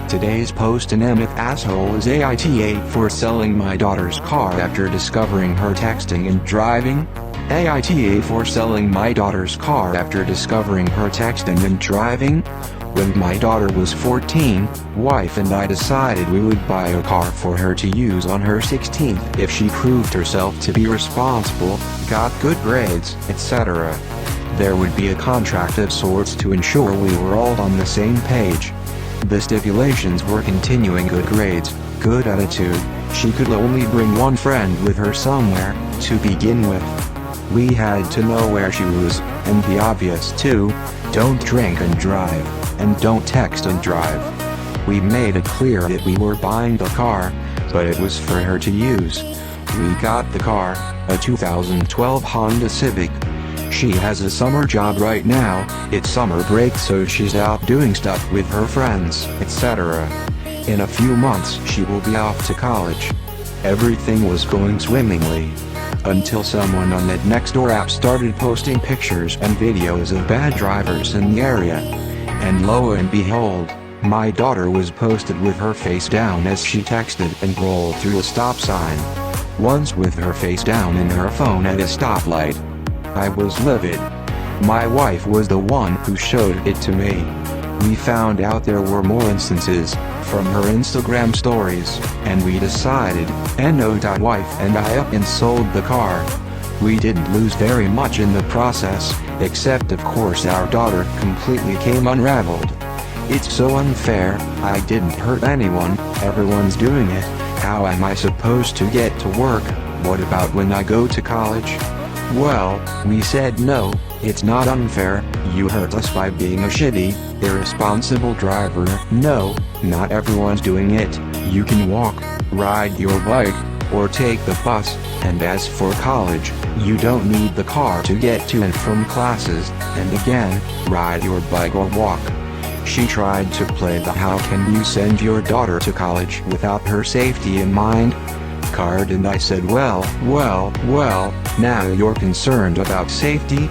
Today's post: an MF asshole is AITA for selling my daughter's car after discovering her texting and driving. AITA for selling my daughter's car after discovering her texting and driving. When my daughter was 14, wife and I decided we would buy a car for her to use on her 16th if she proved herself to be responsible, got good grades, etc. There would be a contract of sorts to ensure we were all on the same page. The stipulations were continuing good grades, good attitude, she could only bring one friend with her somewhere, to begin with. We had to know where she was, and the obvious too: don't drink and drive, and don't text and drive. We made it clear that we were buying the car, but it was for her to use. We got the car, a 2012 Honda Civic. She has a summer job right now, it's summer break, so she's out doing stuff with her friends, etc. In a few months she will be off to college. Everything was going swimmingly, until someone on that Nextdoor app started posting pictures and videos of bad drivers in the area. And lo and behold, my daughter was posted with her face down as she texted and rolled through a stop sign. Once with her face down in her phone at a stoplight. I was livid. My wife was the one who showed it to me. We found out there were more instances, from her Instagram stories, and we decided, wife and I up and sold the car. We didn't lose very much in the process, except of course our daughter completely came unraveled. It's so unfair, I didn't hurt anyone, everyone's doing it, how am I supposed to get to work? What about when I go to college? Well, we said no, it's not unfair, you hurt us by being a shitty, irresponsible driver. No, not everyone's doing it, you can walk, ride your bike, or take the bus, and as for college, you don't need the car to get to and from classes, and again, ride your bike or walk. She tried to play the "how can you send your daughter to college without her safety in mind?" card, and I said well, now you're concerned about safety?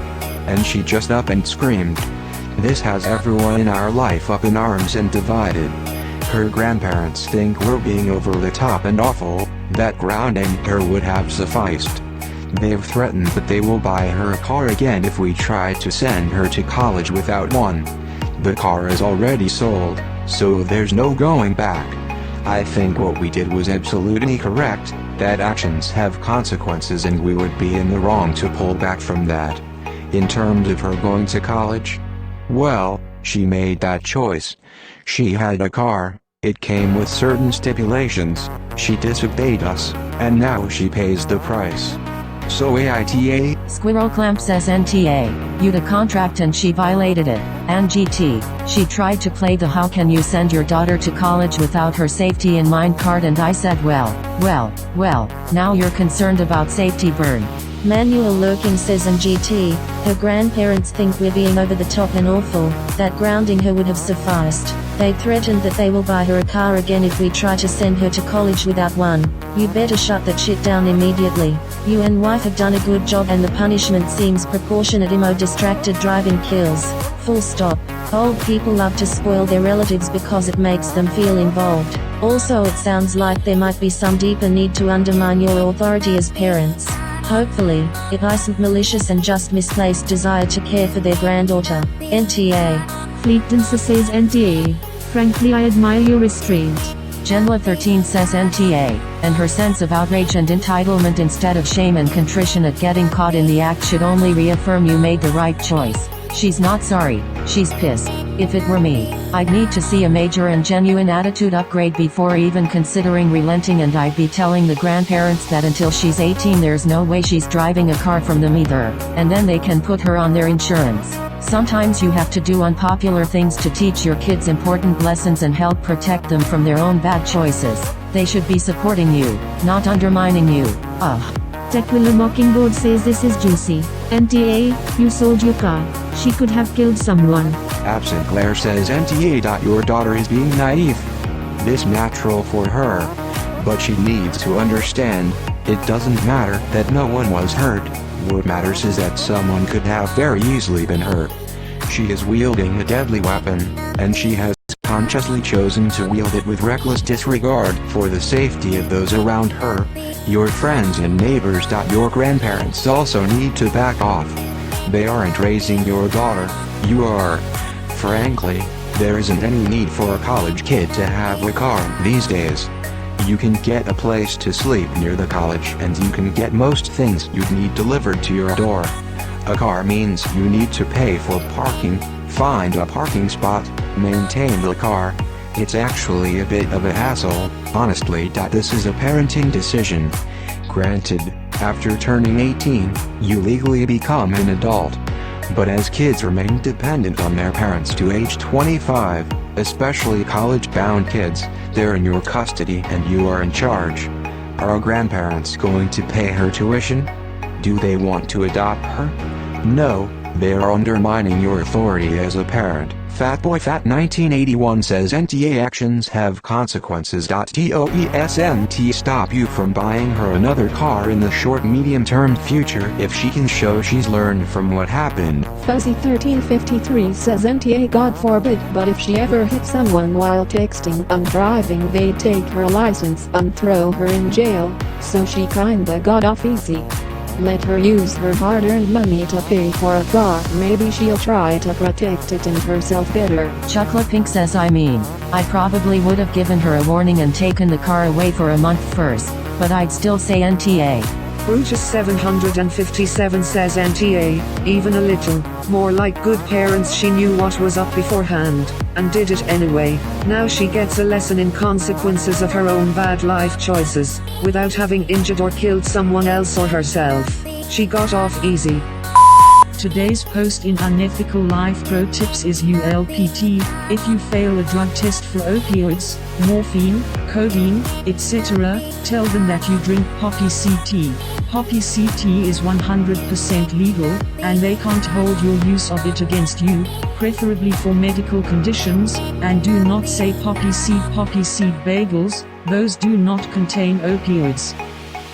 And she just up and screamed. This has everyone in our life up in arms and divided. Her grandparents think we're being over the top and awful, that grounding her would have sufficed. They've threatened that they will buy her a car again if we try to send her to college without one. The car is already sold, so there's no going back. I think what we did was absolutely correct, that actions have consequences and we would be in the wrong to pull back from that. In terms of her going to college, well, she made that choice. She had a car, it came with certain stipulations, she disobeyed us, and now she pays the price. So AITA? Squirrel Clamp says NTA, you the contract and she violated it, and GT, she tried to play the "how can you send your daughter to college without her safety in mind" card, and I said well, now you're concerned about safety burn. Manuel Lurking says NGT, her grandparents think we're being over the top and awful, that grounding her would have sufficed. They threatened that they will buy her a car again if we try to send her to college without one. You better shut that shit down immediately. You and wife have done a good job and the punishment seems proportionate. Distracted driving kills. Full stop. Old people love to spoil their relatives because it makes them feel involved. Also, it sounds like there might be some deeper need to undermine your authority as parents. Hopefully, it isn't malicious and just misplaced desire to care for their granddaughter. NTA. Fleet Dancer says NTA. Frankly, I admire your restraint. Genla13 says NTA, and her sense of outrage and entitlement instead of shame and contrition at getting caught in the act should only reaffirm you made the right choice. She's not sorry, she's pissed. If it were me, I'd need to see a major and genuine attitude upgrade before even considering relenting, and I'd be telling the grandparents that until she's 18 there's no way she's driving a car from them either, and then they can put her on their insurance. Sometimes you have to do unpopular things to teach your kids important lessons and help protect them from their own bad choices. They should be supporting you, not undermining you. Tequila Mockingbird says this is juicy. NTA, you sold your car. She could have killed someone. Absent Claire says NTA. Your daughter is being naive. This natural for her. But she needs to understand, it doesn't matter that no one was hurt. What matters is that someone could have very easily been hurt. She is wielding a deadly weapon, and she has consciously chosen to wield it with reckless disregard for the safety of those around her, your friends and neighbors. Your grandparents also need to back off. They aren't raising your daughter, you are. Frankly, there isn't any need for a college kid to have a car these days. You can get a place to sleep near the college, and you can get most things you'd need delivered to your door. A car means you need to pay for parking, find a parking spot, maintain the car. It's actually a bit of a hassle, honestly. This is a parenting decision. Granted, after turning 18, you legally become an adult. But as kids remain dependent on their parents to age 25, especially college-bound kids, they're in your custody and you are in charge. Are grandparents going to pay her tuition? Do they want to adopt her? No, they are undermining your authority as a parent. Fatboy Fat 1981 says NTA actions have consequences. DOESNT stop you from buying her another car in the short-medium-term future if she can show she's learned from what happened. Fuzzy 1353 says NTA God forbid, but if she ever hits someone while texting and driving, they take her license and throw her in jail, so she kinda got off easy. Let her use her hard-earned money to pay for a car. Maybe she'll try to protect it and herself better. Chocolate Pink says I probably would have given her a warning and taken the car away for a month first, but I'd still say NTA. Brutus 757 says NTA, even a little, more like good parents. She knew what was up beforehand, and did it anyway. Now she gets a lesson in consequences of her own bad life choices, without having injured or killed someone else or herself. She got off easy. Today's post in Unethical Life Pro Tips is ULPT. If you fail a drug test for opioids, morphine, codeine, etc., tell them that you drink poppy seed tea. Poppy seed tea is 100% legal, and they can't hold your use of it against you, preferably for medical conditions. And do not say poppy seed bagels, those do not contain opioids.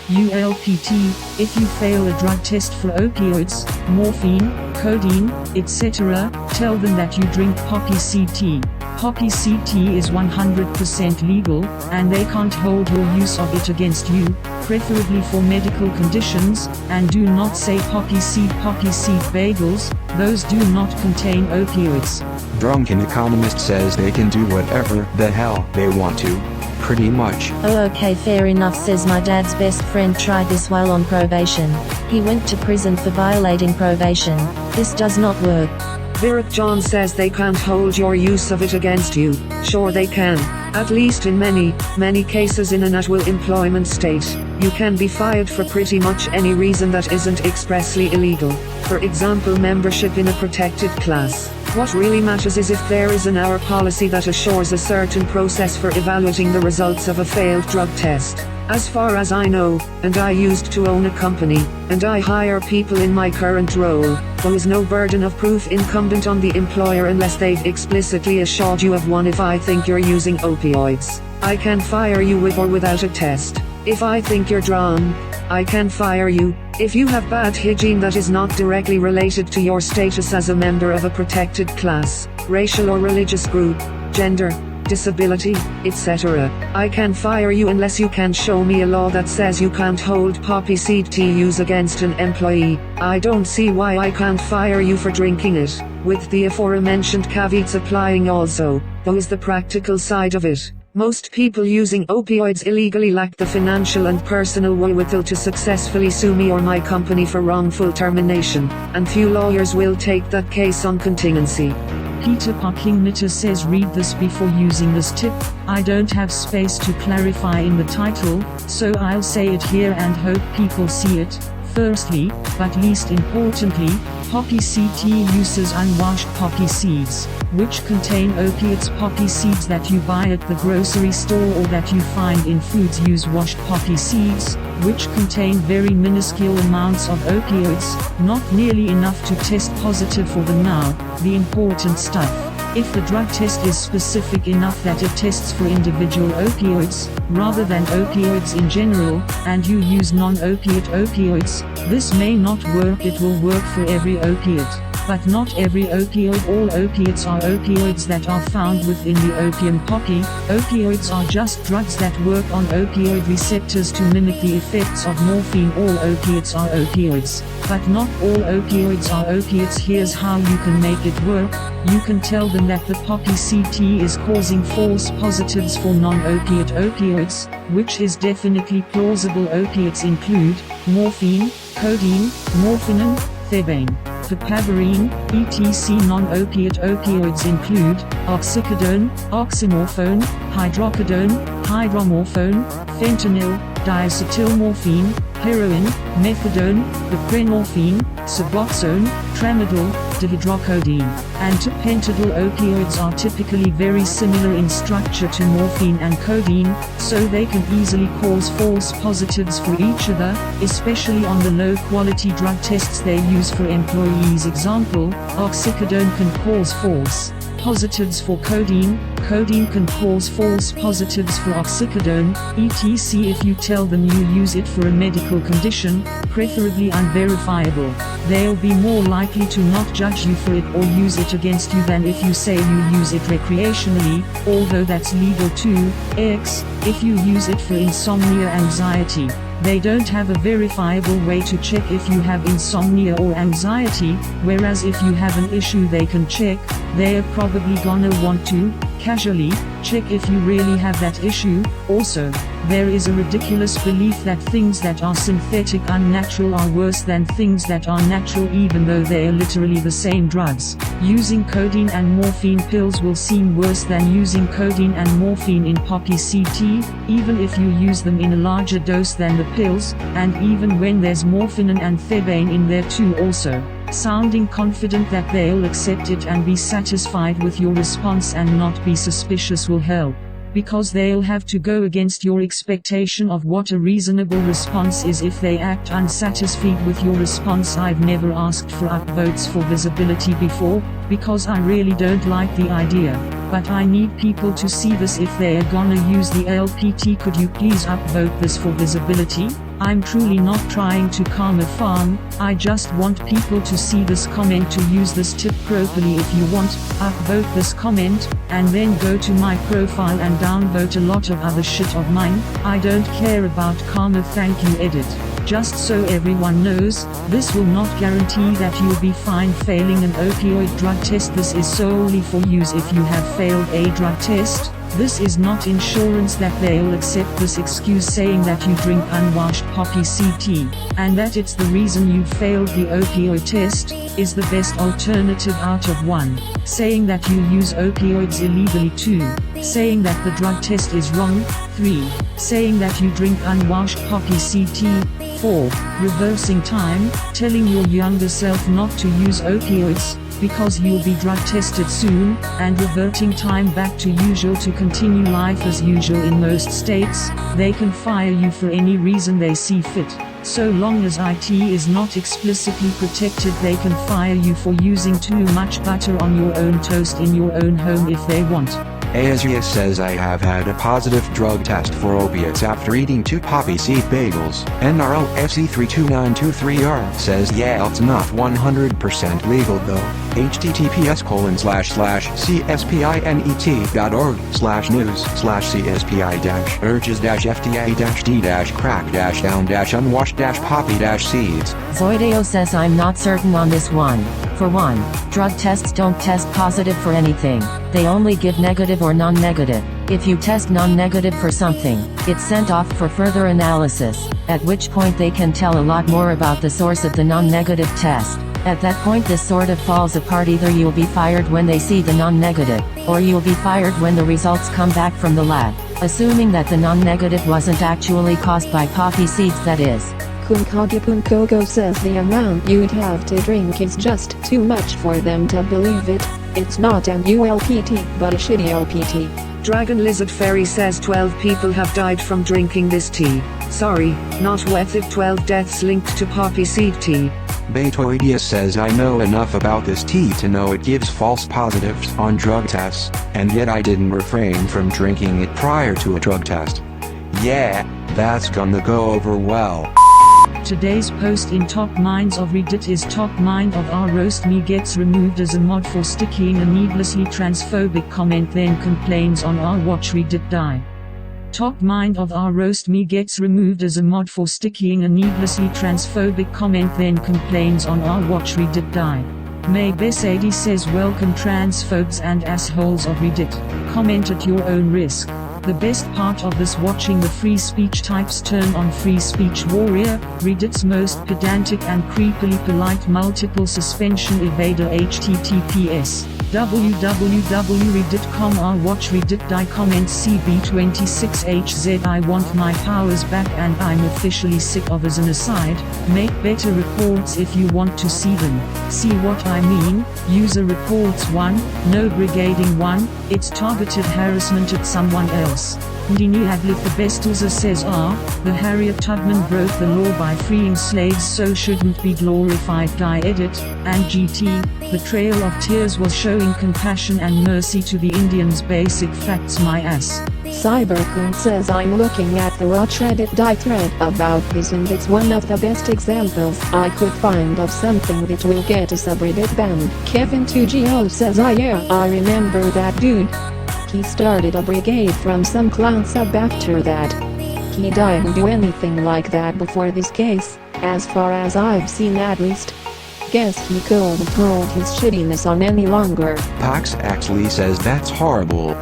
ULPT, if you fail a drug test for opioids, morphine, codeine, etc., tell them that you drink poppy seed tea. Poppy seed tea is 100% legal, and they can't hold your use of it against you, preferably for medical conditions. And do not say poppy seed bagels, those do not contain opioids. Drunken economist says they can do whatever the hell they want to. Pretty much. Oh okay, fair enough, says my dad's best friend tried this while on probation. He went to prison for violating probation. This does not work. Virat John says they can't hold your use of it against you. Sure they can. At least in many cases in an at-will employment state, you can be fired for pretty much any reason that isn't expressly illegal. For example, membership in a protected class. What really matters is if there is an hour policy that assures a certain process for evaluating the results of a failed drug test. As far as I know, and I used to own a company, and I hire people in my current role, there is no burden of proof incumbent on the employer unless they've explicitly assured you of one. If I think you're using opioids, I can fire you with or without a test. If I think you're drunk, I can fire you. If you have bad hygiene that is not directly related to your status as a member of a protected class, racial or religious group, gender, disability, etc., I can fire you unless you can show me a law that says you can't hold poppy seed tea use against an employee. I don't see why I can't fire you for drinking it, with the aforementioned caveats applying also, though is the practical side of it. Most people using opioids illegally lack the financial and personal wherewithal to successfully sue me or my company for wrongful termination, and few lawyers will take that case on contingency. Peter Parking Knitter says read this before using this tip. I don't have space to clarify in the title, so I'll say it here and hope people see it. Firstly, but least importantly, poppy seed tea uses unwashed poppy seeds, which contain opiates. Poppy seeds that you buy at the grocery store or that you find in foods use washed poppy seeds, which contain very minuscule amounts of opioids, not nearly enough to test positive for them. Now, the important stuff. If the drug test is specific enough that it tests for individual opioids, rather than opioids in general, and you use non-opiate opioids, this may not work. It will work for every opiate. But not every opioid. All opiates are opioids that are found within the opium poppy. Opioids are just drugs that work on opioid receptors to mimic the effects of morphine. All opiates are opioids, but not all opioids are opiates. Here's how you can make it work. You can tell them that the poppy CT is causing false positives for non-opiate opioids, which is definitely plausible. Opiates include morphine, codeine, morphine, thebaine, papaverine, etc. Non-opiate opioids include oxycodone, oxymorphone, hydrocodone, hydromorphone, fentanyl, diacetylmorphine, heroin, methadone, buprenorphine, suboxone, tramadol, dihydrocodeine, and tapentadol. Opioids are typically very similar in structure to morphine and codeine, so they can easily cause false positives for each other, especially on the low-quality drug tests they use for employees. Example, oxycodone can cause false positives for codeine, codeine can cause false positives for oxycodone, etc. If you tell them you use it for a medical condition, preferably unverifiable, they'll be more likely to not judge you for it or use it against you than if you say you use it recreationally, although that's legal too. If you use it for insomnia, anxiety, they don't have a verifiable way to check if you have insomnia or anxiety, whereas if you have an issue they can check. They're probably gonna want to, casually, check if you really have that issue. Also, there is a ridiculous belief that things that are synthetic, unnatural are worse than things that are natural, even though they are literally the same drugs. Using codeine and morphine pills will seem worse than using codeine and morphine in poppy CT, even if you use them in a larger dose than the pills, and even when there's morphine and thebaine in there too also. Sounding confident that they'll accept it and be satisfied with your response and not be suspicious will help, because they'll have to go against your expectation of what a reasonable response is if they act unsatisfied with your response. I've never asked for upvotes for visibility before, because I really don't like the idea, but I need people to see this if they are gonna use the LPT. Could you please upvote this for visibility? I'm truly not trying to calm a farm, I just want people to see this comment to use this tip properly. If you want, upvote this comment, and then go to my profile and downvote a lot of other shit of mine. I don't care about karma. Thank you. Edit. Just so everyone knows, this will not guarantee that you'll be fine failing an opioid drug test. This is solely for use if you have failed a drug test. This is not insurance that they'll accept this excuse saying that you drink unwashed poppy CT, and that it's the reason you failed the opioid test, is the best alternative out of 1. Saying that you use opioids illegally. 2. Saying that the drug test is wrong. 3. Saying that you drink unwashed poppy CT. 4. Reversing time, telling your younger self not to use opioids, because you'll be drug tested soon, and reverting time back to usual to continue life as usual. In most states, they can fire you for any reason they see fit. So long as IT is not explicitly protected, they can fire you for using too much butter on your own toast in your own home if they want. Aasius says I have had a positive drug test for opiates after eating 2 poppy seed bagels. NROFC32923R says yeah, it's not 100% legal though. https://cspI.org/news/csi-fta-crack-down-unwashed-poppy-seeds. Zoideo says I'm not certain on this one. For one, drug tests don't test positive for anything, they only give negative or non-negative. If you test non-negative for something, it's sent off for further analysis, at which point they can tell a lot more about the source of the non-negative test. At that point this sort of falls apart. Either you'll be fired when they see the non-negative, or you'll be fired when the results come back from the lab, assuming that the non-negative wasn't actually caused by poppy seeds, that is. Kunkadipunkogo says the amount you'd have to drink is just too much for them to believe it. It's not an ULPT, but a shitty LPT. Dragon Lizard Fairy says 12 people have died from drinking this tea. Sorry, not worth it. 12 deaths linked to poppy seed tea. Betoidius says I know enough about this tea to know it gives false positives on drug tests, and yet I didn't refrain from drinking it prior to a drug test. Yeah, that's gonna go over well. Today's post in Top Minds of Reddit is Top Mind of our roast me gets removed as a mod for sticking a needlessly transphobic comment then complains on our watch Reddit die. Top Mind of our roast me gets removed as a mod for sticking a needlessly transphobic comment then complains on our watch Reddit die. May Besady says welcome transphobes and assholes of Reddit. Comment at your own risk. The best part of this watching the free speech types turn on free speech warrior, Reddit's most pedantic and creepily polite multiple suspension evader https www.reddit.com r watch Reddit die comments cb26hz I want my powers back and I'm officially sick of as an aside, make better reports if you want to see them. See what I mean? User reports 1, no brigading 1, it's targeted harassment at someone else. Ndini Adlif the Bestuza says the Harriet Tubman broke the law by freeing slaves so shouldn't be glorified die edit, and GT, the Trail of Tears was showing compassion and mercy to the Indians basic facts my ass. Cybercoon says I'm looking at the Watch Reddit die thread about this and it's one of the best examples I could find of something that will get a subreddit banned. Kevin2GO says I remember that dude. He started a brigade from some clown sub after that. He didn't do anything like that before this case, as far as I've seen at least. Guess he couldn't hold his shittiness on any longer. Pax actually says that's horrible.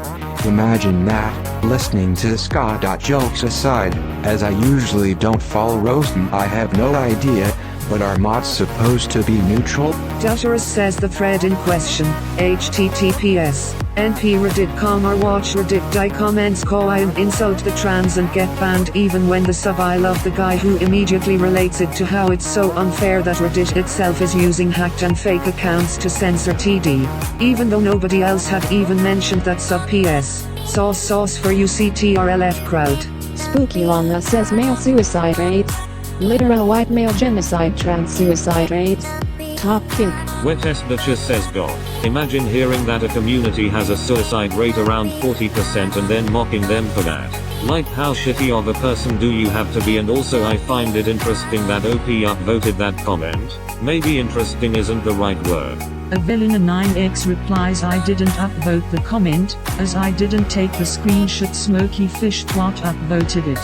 Imagine that, listening to Scott. Jokes aside, as I usually don't follow roasting I have no idea, but are mods supposed to be neutral? Dutterus says the thread in question, https np.reddit.com or watch Reddit die comments call I and insult the trans and get banned even when the sub I love the guy who immediately relates it to how it's so unfair that Reddit itself is using hacked and fake accounts to censor TD, even though nobody else had even mentioned that sub PS, sauce for UCTRLF crowd. Spooky Lana says male suicide rates. Literal white male genocide trans suicide rates. Top kick. Wettest Bitches says God. Imagine hearing that a community has a suicide rate around 40% and then mocking them for that. Like how shitty of a person do you have to be, and also I find it interesting that OP upvoted that comment. Maybe interesting isn't the right word. Evelina 9x replies I didn't upvote the comment, as I didn't take the screenshot Smoky Fish twat upvoted it.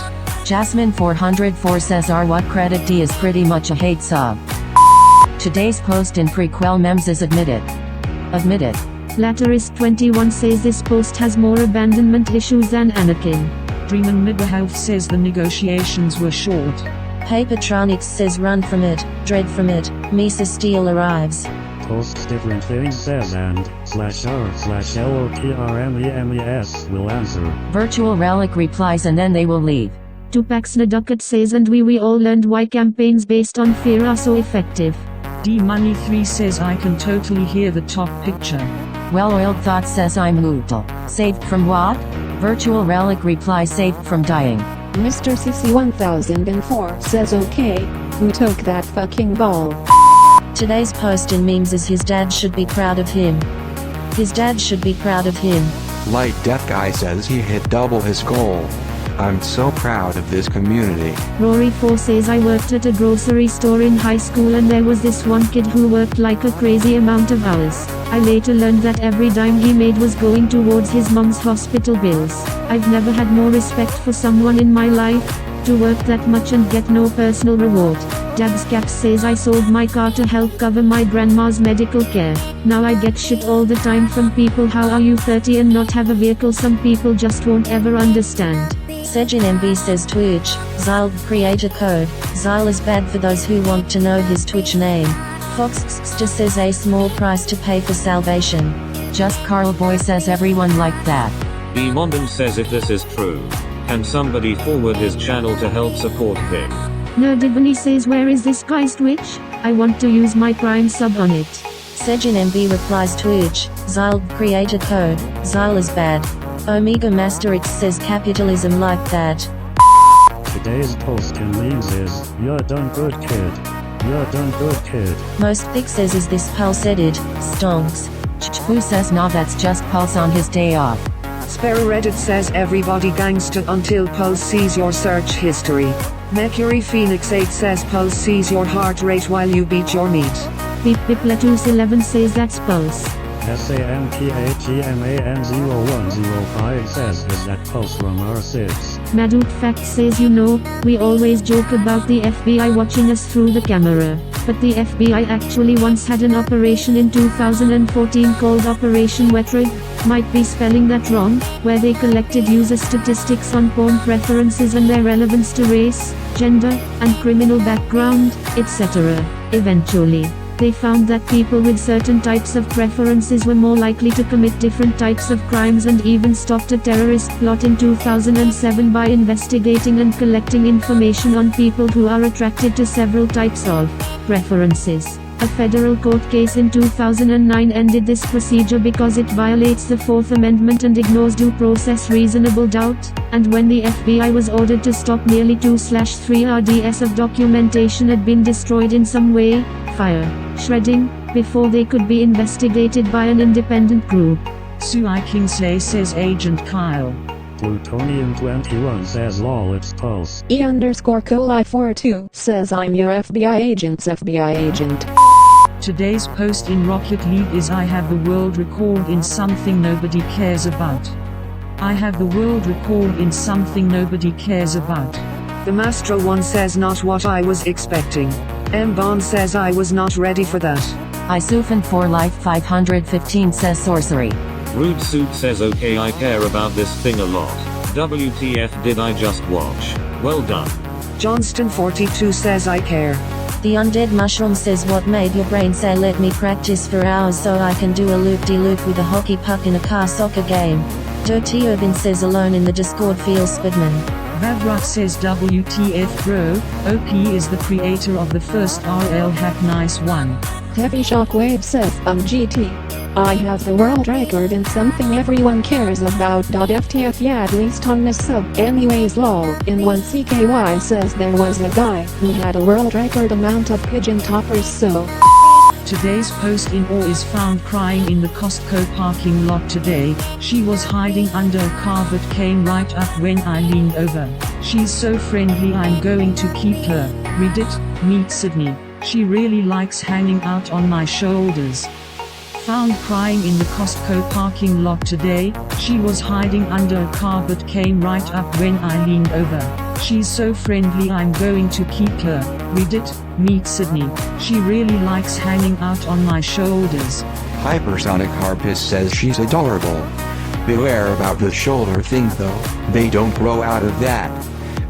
Jasmine 404 says our what credit D is pretty much a hate sub. Today's post in prequel memes is admitted. Latterist 21 says this post has more abandonment issues than Anakin. Dreamin Middelhoff says the negotiations were short. Papertronics says run from it, dread from it, Misa Steel arrives. Posts different things says and/r/LOTRMEMES will answer. Virtual Relic replies and then they will leave. Tupac Nadukat says and we all learned why campaigns based on fear are so effective. D-Money3 says I can totally hear the top picture. Well-oiled thought says I'm Mootle. Saved from what? Virtual Relic replies saved from dying. Mr. CC1004 says okay, who took that fucking ball? Today's post in memes is his dad should be proud of him. His dad should be proud of him. Light Death Guy says he hit double his goal. I'm so proud of this community. Rory4 says I worked at a grocery store in high school and there was this one kid who worked like a crazy amount of hours. I later learned that every dime he made was going towards his mom's hospital bills. I've never had more respect for someone in my life. To work that much and get no personal reward. Dabscaps says I sold my car to help cover my grandma's medical care. Now I get shit all the time from people. How are you 30 and not have a vehicle? Some people just won't ever understand. Sejin MB says Twitch, Zyle creator code, Zyle is bad for those who want to know his Twitch name. Foxxster says a small price to pay for salvation. Just Carl Boy says everyone like that. B. Mondin says if this is true, can somebody forward his channel to help support him? Nerdibony says where is this guy's Twitch? I want to use my Prime sub on it. Sejin MB replies Twitch, Zyle creator code, Zyle is bad. Omega Master X says capitalism like that. Today's post in memes is, you're done good kid. You're done good kid. Most thick says is this pulse edit, stonks. Who says nah that's just Pulse on his day off. Sparrow Reddit says everybody gangsta until Pulse sees your search history. Mercury Phoenix 8 says Pulse sees your heart rate while you beat your meat. Pip Platus 11 says that's Pulse. SAMPAGMAN0105 says is that Pulse from R6. Maduk Fact says we always joke about the FBI watching us through the camera. But the FBI actually once had an operation in 2014 called Operation Wetrig, might be spelling that wrong, where they collected user statistics on porn preferences and their relevance to race, gender, and criminal background, etc. Eventually, they found that people with certain types of preferences were more likely to commit different types of crimes and even stopped a terrorist plot in 2007 by investigating and collecting information on people who are attracted to several types of preferences. A federal court case in 2009 ended this procedure because it violates the Fourth Amendment and ignores due process reasonable doubt, and when the FBI was ordered to stop nearly 2/3 RDS of documentation had been destroyed in some way, fire, shredding, before they could be investigated by an independent group. Sui Kingsley says Agent Kyle. Plutonium21 says lol it's Pulse. E_coli42 says I'm your FBI agent's FBI agent. Today's post in Rocket League is I have the world record in something nobody cares about. I have the world record in something nobody cares about. The Mastro 1 says not what I was expecting. M. Bond says I was not ready for that. Isufan for Life 515 says sorcery. Rude Suit says okay I care about this thing a lot. WTF did I just watch? Well done. Johnston 42 says I care. The Undead Mushroom says what made your brain say let me practice for hours so I can do a loop-de-loop with a hockey puck in a car soccer game. Dirty Urban says alone in the Discord feels Spidman. Vavrak says WTF bro, OP is the creator of the first RL hack nice one. Heavy Shockwave says GT. I have the world record in something everyone cares about. FTF yeah at least on this sub. Anyways lol. In 1CKY says there was a guy who had a world record amount of pigeon toppers so. Today's post in awe is found crying in the Costco parking lot today. She was hiding under a car but came right up when I leaned over. She's so friendly I'm going to keep her. Reddit, meet Sydney. She really likes hanging out on my shoulders. Found crying in the Costco parking lot today. She was hiding under a car but came right up when I leaned over. She's so friendly I'm going to keep her. Reddit, meet Sydney. She really likes hanging out on my shoulders. Hypersonic Harpist says she's adorable. Beware about the shoulder thing though, they don't grow out of that.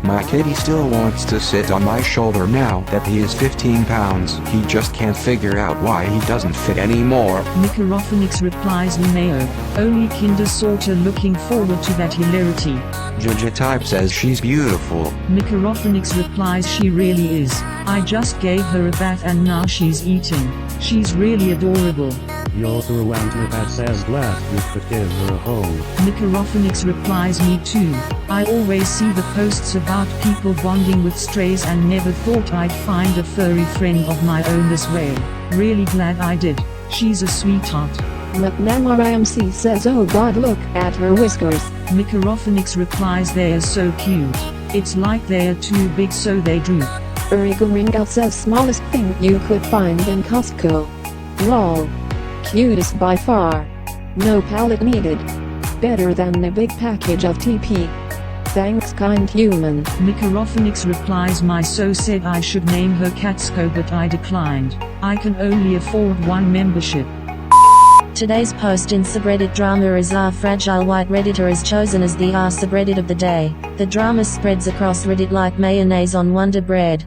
My kitty still wants to sit on my shoulder now that he is 15 pounds. He just can't figure out why he doesn't fit anymore. Nicarophonix replies Mayo, only kinder sorta looking forward to that hilarity. Jaja Type says she's beautiful. Nicarophonix replies she really is. I just gave her a bath and now she's eating. She's really adorable. Yothru Antlipat says glad you could give her a home. Nicarophonix replies me too. I always see the posts about people bonding with strays and never thought I'd find a furry friend of my own this way. Really glad I did. She's a sweetheart. McNamara says oh god look at her whiskers. Nicarophonix replies they're so cute. It's like they're too big so they droop. Ringal says smallest thing you could find in Costco. Lol. Cutest by far. No palette needed. Better than a big package of TP. Thanks kind human. Nicarophonix replies my so said I should name her Catsko but I declined. I can only afford one membership. Today's post in subreddit drama is our fragile white redditor is chosen as the R subreddit of the day. The drama spreads across Reddit like mayonnaise on Wonder Bread.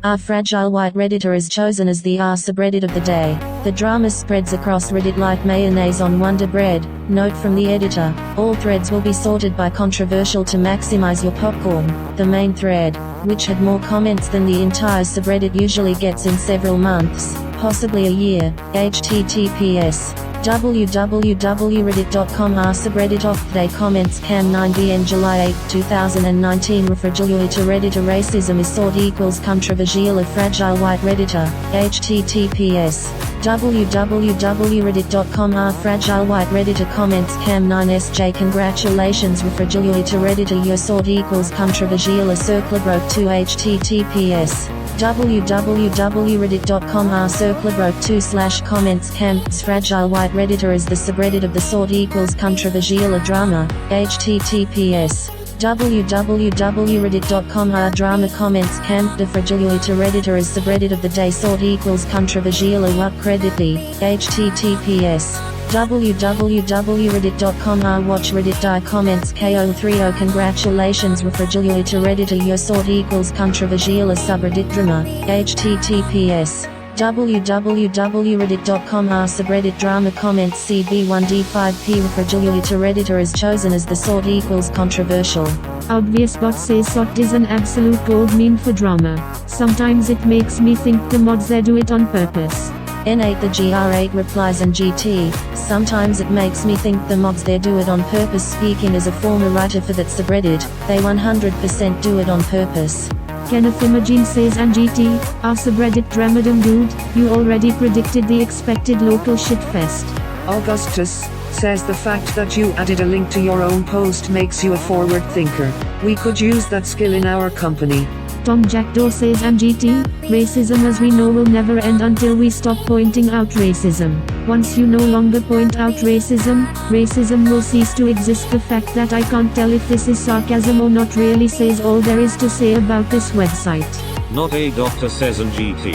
Our fragile white redditor is chosen as the R subreddit of the day. The drama spreads across Reddit like mayonnaise on Wonder Bread. Note from the editor, all threads will be sorted by controversial to maximize your popcorn. The main thread, which had more comments than the entire subreddit usually gets in several months, possibly a year, https www.reddit.com subreddit of today comments cam 9bn July 8, 2019 refrigerator redditor racism is sought equals controversial a fragile white redditor, https www.reddit.com fragile white redditor comments cam 9sj congratulations refrigerator redditor your sought equals controversial a circle broke 2 https www.reddit.com circle broke 2/comments camps fragile white redditor is the subreddit of the sort equals controversial a drama, https www.reddit.com drama comments camp the fragility redditor is subreddit of the day sort equals controversial a what creditly, https www.reddit.com watch reddit die comments ko30 congratulations refrigerator redditor your sort equals controversial a subreddit drama, https www.reddit.com subreddit drama comments cb1d5p refrigerator redditor is chosen as the sort equals controversial. Obvious bot says sort is an absolute gold mean for drama. Sometimes it makes me think the mods they do it on purpose. N8 the GR8 replies and GT, sometimes it makes me think the mods they do it on purpose. Speaking as a former writer for that subreddit, they 100% do it on purpose. Kenneth Imogene says and GT, our subreddit dramadum dude, you already predicted the expected local shitfest. Augustus says the fact that you added a link to your own post makes you a forward thinker. We could use that skill in our company. Tom Jackdaw says and GT, racism as we know will never end until we stop pointing out racism. Once you no longer point out racism, racism will cease to exist. The fact that I can't tell if this is sarcasm or not really says all there is to say about this website. Not a doctor says and GT.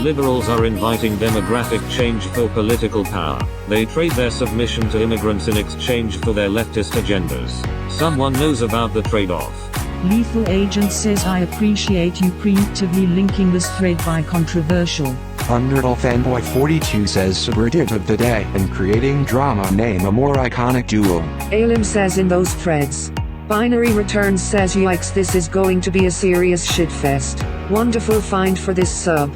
Liberals are inviting demographic change for political power. They trade their submission to immigrants in exchange for their leftist agendas. Someone knows about the trade-off. Lethal Agent says I appreciate you preemptively linking this thread by controversial. Underdog Fanboy 42 says subreddit of the day and creating drama name a more iconic duo. Alim says in those threads. Binary Returns says yikes this is going to be a serious shitfest. Wonderful find for this sub.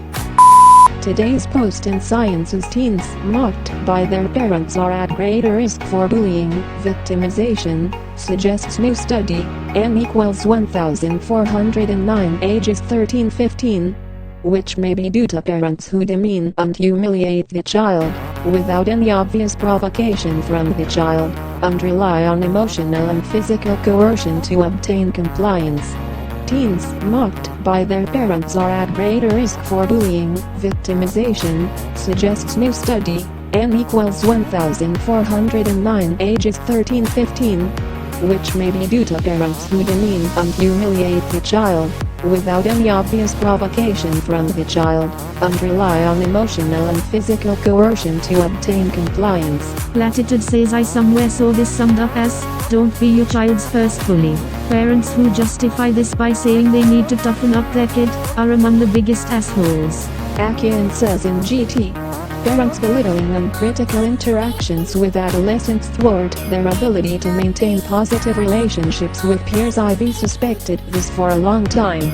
Today's post in Science is teens mocked by their parents are at greater risk for bullying, victimization, suggests new study, N equals 1409 ages 13-15, which may be due to parents who demean and humiliate the child, without any obvious provocation from the child, and rely on emotional and physical coercion to obtain compliance. Teens mocked by their parents are at greater risk for bullying, victimization, suggests new study, N equals 1409 ages 13-15, which may be due to parents who demean and humiliate the child, without any obvious provocation from the child, and rely on emotional and physical coercion to obtain compliance. Latitude says I somewhere saw this summed up as, don't be your child's first bully. Parents who justify this by saying they need to toughen up their kid, are among the biggest assholes. Akian says in GT. Parents belittling uncritical interactions with adolescents thwart their ability to maintain positive relationships with peers. I've suspected this for a long time.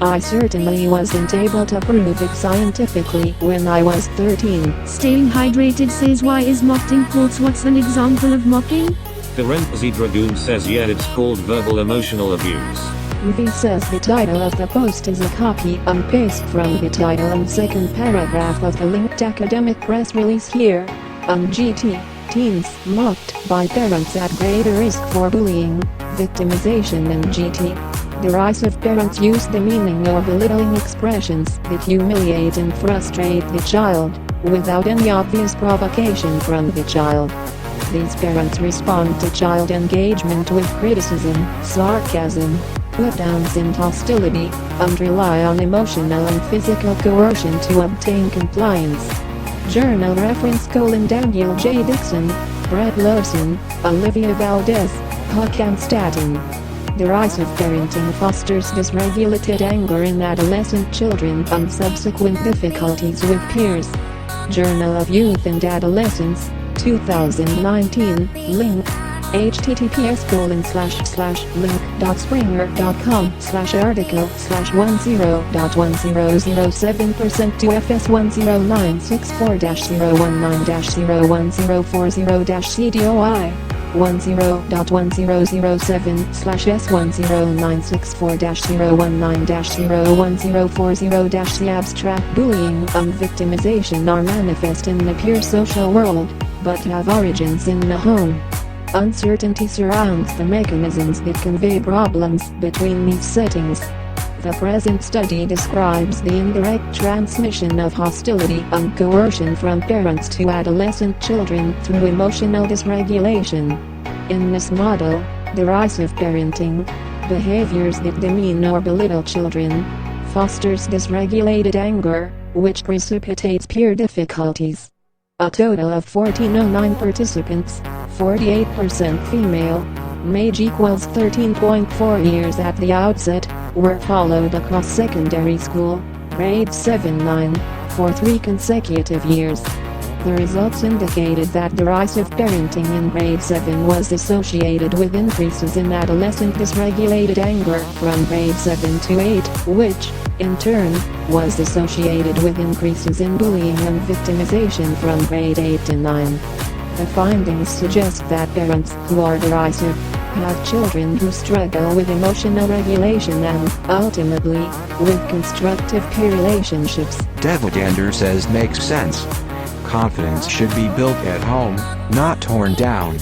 I certainly wasn't able to prove it scientifically when I was 13. Staying hydrated says why is mocking quotes what's an example of mocking? Firenze Dragoon says yeah it's called verbal emotional abuse. V says the title of the post is a copy and paste from the title and second paragraph of the linked academic press release here. On GT, teens mocked by parents at greater risk for bullying, victimization. And GT, derisive parents use demeaning or belittling expressions that humiliate and frustrate the child, without any obvious provocation from the child. These parents respond to child engagement with criticism, sarcasm, put-downs and hostility, and rely on emotional and physical coercion to obtain compliance. Journal reference: Daniel J. Dixon, Brett Lawson, Olivia Valdez, Hakan Staten. Derisive parenting fosters dysregulated anger in adolescent children and subsequent difficulties with peers. Journal of Youth and Adolescence, 2019, link. https://link.springer.com/article/10.1007% to FS10964-019-01040-CDOI 10.1007/S1096-019-01040-The abstract bullying and victimization are manifest in the pure social world, but have origins in the home. Uncertainty surrounds the mechanisms that convey problems between these settings. The present study describes the indirect transmission of hostility and coercion from parents to adolescent children through emotional dysregulation. In this model, derisive parenting, behaviors that demean or belittle children, fosters dysregulated anger, which precipitates peer difficulties. A total of 1409 participants, 48% female, age equals 13.4 years at the outset, were followed across secondary school, grades 7-9, for 3 consecutive years. The results indicated that derisive parenting in grade 7 was associated with increases in adolescent dysregulated anger from grade 7 to 8, which, in turn, was associated with increases in bullying and victimization from grade 8 to 9. The findings suggest that parents who are derisive have children who struggle with emotional regulation and, ultimately, with constructive peer relationships. Devidander says makes sense. Confidence should be built at home, not torn down.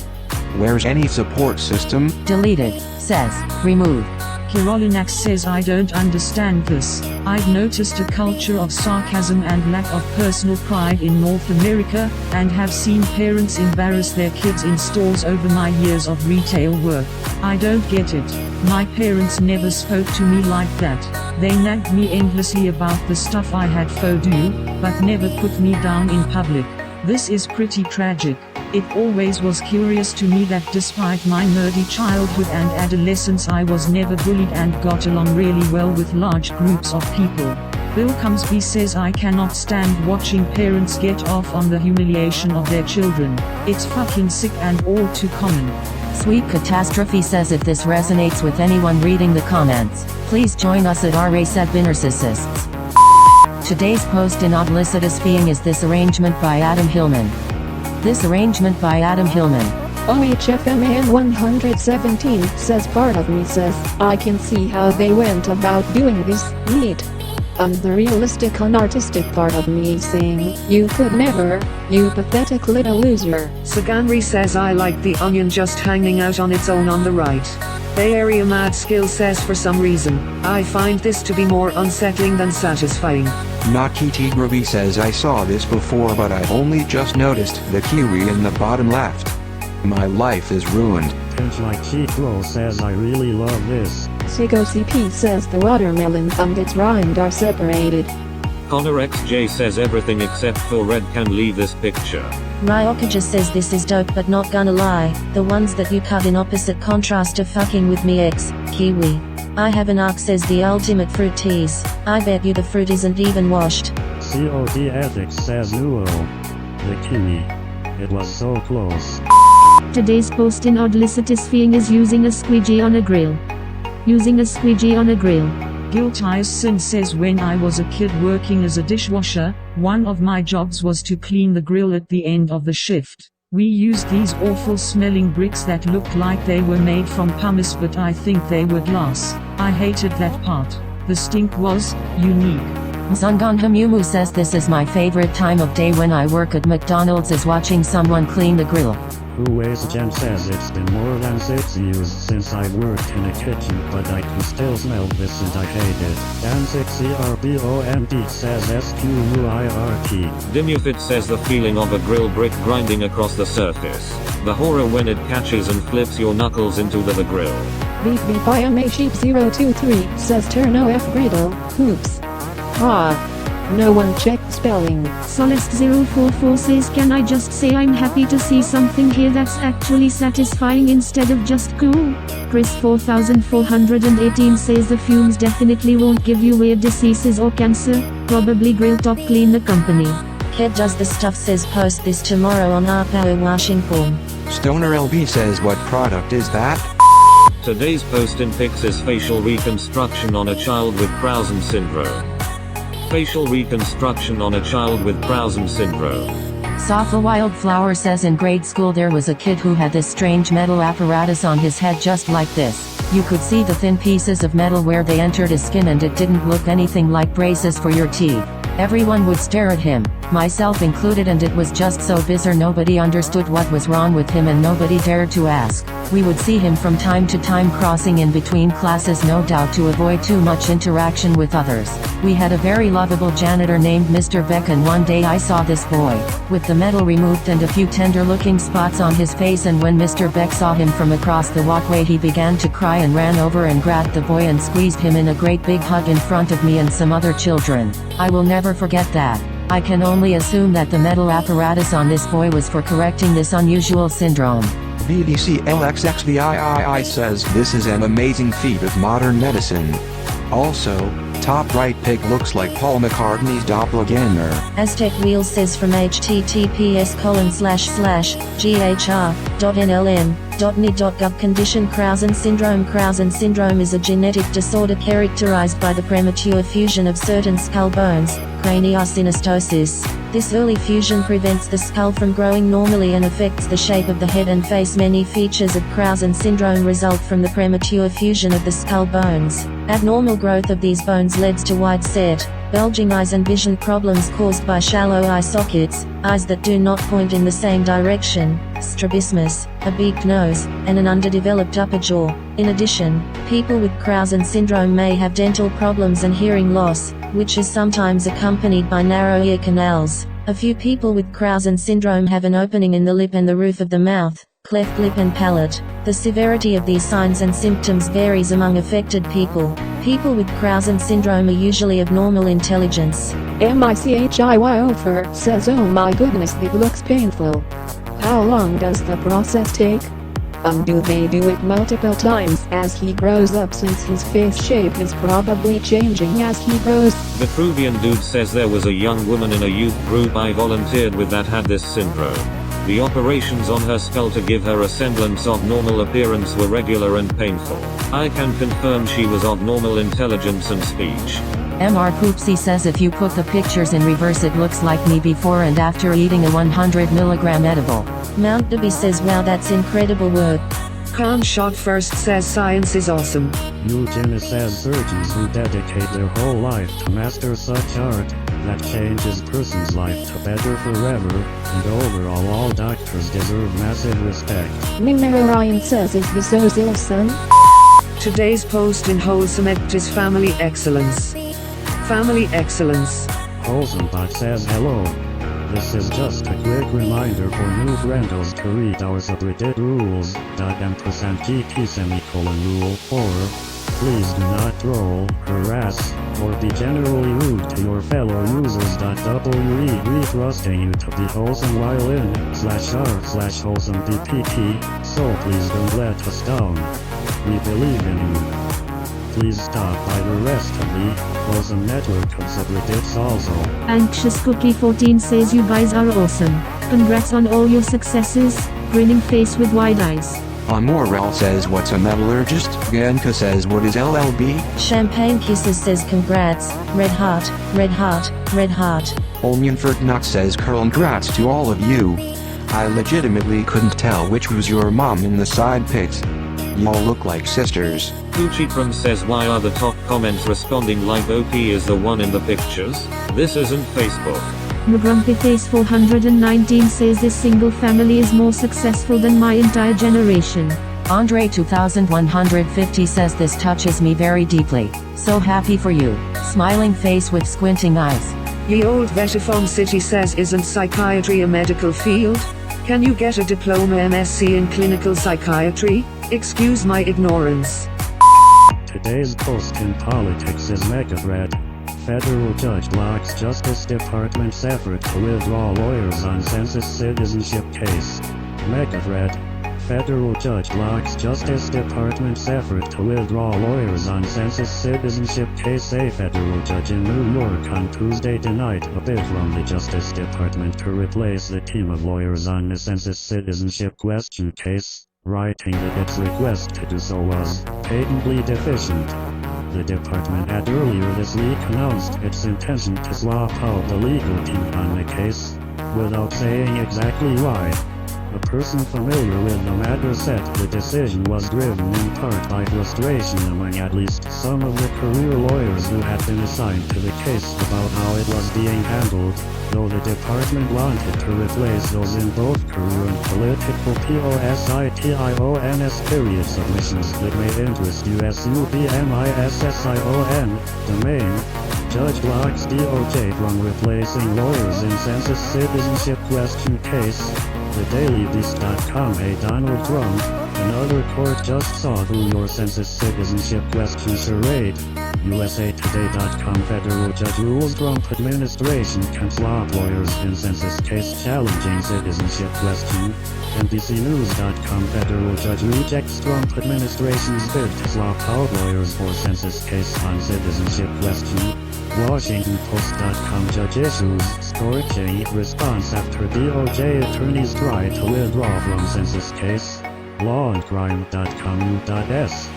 Where's any support system? Deleted, says, remove. Kirolinax says I don't understand this. I've noticed a culture of sarcasm and lack of personal pride in North America, and have seen parents embarrass their kids in stores over my years of retail work. I don't get it. My parents never spoke to me like that. They nagged me endlessly about the stuff I had do, but never put me down in public. This is pretty tragic. It always was curious to me that despite my nerdy childhood and adolescence I was never bullied and got along really well with large groups of people. Bill Cumsby says I cannot stand watching parents get off on the humiliation of their children. It's fucking sick and all too common. Sweet Catastrophe says if this resonates with anyone reading the comments, please join us at our race at Narcissists. Today's post in Odlicitus Being is This Arrangement by Adam Hillman. This arrangement by Adam Hillman. OHFMAN 117 says part of me says, I can see how they went about doing this, neat. And the realistic unartistic part of me saying, you could never, you pathetic little loser. Saganri says I like the onion just hanging out on its own on the right. Bay Area Mad Skill says for some reason, I find this to be more unsettling than satisfying. Nakiti Groovy says I saw this before but I only just noticed the kiwi in the bottom left. My life is ruined. Pinch like Chiclo says I really love this. Sigo CP says the watermelon and its rind are separated. Connor XJ says everything except for red can leave this picture. Ryokaja says this is dope but not gonna lie, the ones that you cut in opposite contrast to fucking with me X, kiwi. I have an arc says the ultimate fruit tease, I bet you the fruit isn't even washed. COD Ethics says Nuo. The kiwi. It was so close. Today's post in Odlicitus Being is using a squeegee on a grill. Using a squeegee on a grill. Guiltious Sin says when I was a kid working as a dishwasher, one of my jobs was to clean the grill at the end of the shift. We used these awful smelling bricks that looked like they were made from pumice but I think they were glass. I hated that part. The stink was unique. Zangan Hamumu says this is my favorite time of day when I work at McDonald's is watching someone clean the grill. Jen says it's been more than 6 years since I worked in a kitchen but I can still smell this and I hate it. Dan6CRBOMD says SQUIRT. Dimufit says the feeling of a grill brick grinding across the surface. The horror when it catches and flips your knuckles into the grill. Beef BYMA Sheep 023 says Turno F Griddle, hoops. No one checked spelling. Solist044 says can I just say I'm happy to see something here that's actually satisfying instead of just cool. Chris 4418 says the fumes definitely won't give you weird diseases or cancer, probably grill top clean the company. Kid does the stuff says post this tomorrow on our power washing form. Stoner LB says what product is that? Today's post in pics is facial reconstruction on a child with Crouzon syndrome. Facial reconstruction on a child with Crouzon syndrome. Safa Wildflower says in grade school there was a kid who had this strange metal apparatus on his head just like this. You could see the thin pieces of metal where they entered his skin and it didn't look anything like braces for your teeth. Everyone would stare at him, myself included, and it was just so bizarre nobody understood what was wrong with him and nobody dared to ask. We would see him from time to time crossing in between classes, no doubt to avoid too much interaction with others. We had a very lovable janitor named Mr. Beck, and one day I saw this boy, with the metal removed and a few tender looking spots on his face, and when Mr. Beck saw him from across the walkway he began to cry and ran over and grabbed the boy and squeezed him in a great big hug in front of me and some other children. I will never forget that. I can only assume that the metal apparatus on this boy was for correcting this unusual syndrome. VDC LXXVIII says this is an amazing feat of modern medicine. Also, top right pic looks like Paul McCartney's doppelganger. Aztec Wheels says from https://ghr.nlm.nid.gov condition Crouzon syndrome. Crouzon syndrome is a genetic disorder characterized by the premature fusion of certain skull bones, craniosynostosis. This early fusion prevents the skull from growing normally and affects the shape of the head and face. Many features of Crouzon syndrome result from the premature fusion of the skull bones. Abnormal growth of these bones leads to wide-set, bulging eyes and vision problems caused by shallow eye sockets, eyes that do not point in the same direction, strabismus, a beaked nose, and an underdeveloped upper jaw. In addition, people with Crouzon syndrome may have dental problems and hearing loss, which is sometimes accompanied by narrow ear canals. A few people with Crouzon syndrome have an opening in the lip and the roof of the mouth, cleft lip and palate. The severity of these signs and symptoms varies among affected people. People with Crouzon syndrome are usually of normal intelligence. MICHIYOFER says, oh my goodness, it looks painful. How long does the process take? Do they do it multiple times as he grows up, since his face shape is probably changing as he grows? The Peruvian dude says there was a young woman in a youth group I volunteered with that had this syndrome. The operations on her skull to give her a semblance of normal appearance were regular and painful. I can confirm she was of normal intelligence and speech. Mr. Poopsie says if you put the pictures in reverse it looks like me before and after eating a 100 mg edible. Mount Debby says wow, that's incredible work. Khan Shot First says science is awesome. Eugene says surgeons who dedicate their whole life to master such art that changes person's life to better forever, and overall all doctors deserve massive respect. Mimero Ryan says, is this Ozil's son? Today's post in Wholesome Act is family excellence. Family excellence. WholesomeBot says hello. This is just a quick reminder for new friendos to read our subreddit rules. $GT rule 4. Please do not troll, harass, or be generally rude to your fellow users. We trusting you to be wholesome while in /r/wholesomebpt, so please don't let us down. We believe in you. Please stop by the rest of the Wholesome network of subreddits also. Anxious Cookie 14 says you guys are awesome. Congrats on all your successes, grinning face with wide eyes. Morel says what's a metallurgist? Ganka says what is LLB? Champagne Kisses says congrats, red heart, red heart, red heart. Olmianford Nut says congrats to all of you. I legitimately couldn't tell which was your mom in the side pics. Y'all look like sisters. Kuchikram says why are the top comments responding like OP is the one in the pictures? This isn't Facebook. McGrumpyface 419 says this single family is more successful than my entire generation. Andre 2150 says this touches me very deeply. So happy for you. Smiling face with squinting eyes. Ye Old Vetifon City says isn't psychiatry a medical field? Can you get a diploma MSc in clinical psychiatry? Excuse my ignorance. Today's post in politics is MegaThread. Federal judge blocks Justice Department's effort to withdraw lawyers on census citizenship case. MegaThread. Federal judge blocks Justice Department's effort to withdraw lawyers on census citizenship case. A federal judge in New York on Tuesday denied a bid from the Justice Department to replace the team of lawyers on the census citizenship question case, writing that its request to do so was patently deficient. The department had earlier this week announced its intention to swap out the legal team on the case, without saying exactly why. A person familiar with the matter said the decision was driven in part by frustration among at least some of the career lawyers who had been assigned to the case about how it was being handled, though the department wanted to replace those in both career and political POSITIONS period submissions that may interest USUBMISSION. The main judge blocks DOJ from replacing lawyers in census citizenship question case. TheDailyBeast.com. A Donald Trump, another court just saw through your census citizenship question charade. USAToday.com. Federal judge rules Trump administration can swap lawyers in census case challenging citizenship question. NBCNews.com. Federal judge rejects Trump administration's bid to swap out lawyers for census case on citizenship question. WashingtonPost.com. Judge issues scorching response after DOJ attorneys try to withdraw from census case. LawAndCrime.com. U.S.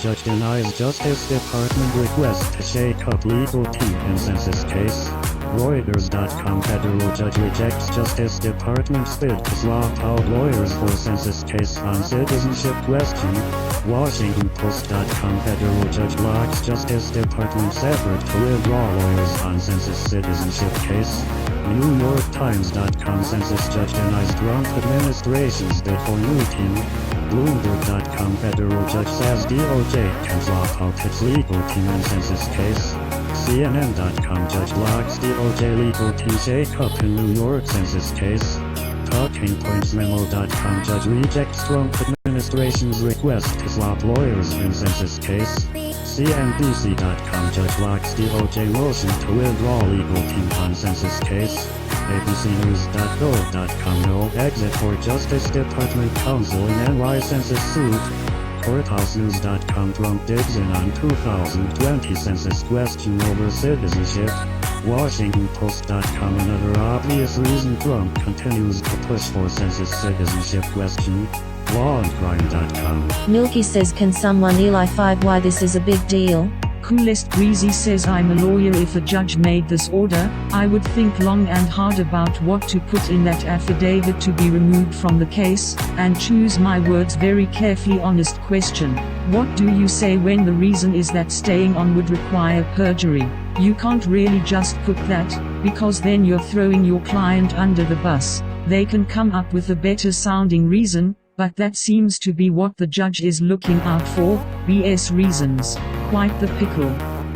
Judge denies Justice Department request to shake up legal team in census case. Reuters.com. Federal judge rejects Justice Department's bid to swap out lawyers for census case on citizenship question. WashingtonPost.com. Federal judge blocks Justice Department's effort to withdraw lawyers on census citizenship case. NewYorkTimes.com. Census judge denies Trump administration's bid for new team. Bloomberg.com. Federal judge says DOJ can swap out its legal team in census case. CNN.com. Judge blocks DOJ legal team shake-up in New York census case. TalkingPointsMemo.com. Judge rejects Trump administration's request to swap lawyers in census case. CNBC.com. Judge blocks DOJ motion to withdraw legal team on census case. ABCNews.gov.com. No exit for Justice Department counsel in NY census suit. CourthouseNews.com. Trump digs in on 2020 census question over citizenship. WashingtonPost.com. Another obvious reason Trump continues to push for census citizenship question. LawAndCrime.com. Milky says, can someone elify why this is a big deal? Coolest Breezy says, I'm a lawyer. If a judge made this order, I would think long and hard about what to put in that affidavit to be removed from the case, and choose my words very carefully. Honest question. What do you say when the reason is that staying on would require perjury? You can't really just put that, because then you're throwing your client under the bus. They can come up with a better sounding reason, but that seems to be what the judge is looking out for, BS reasons. Quite the pickle.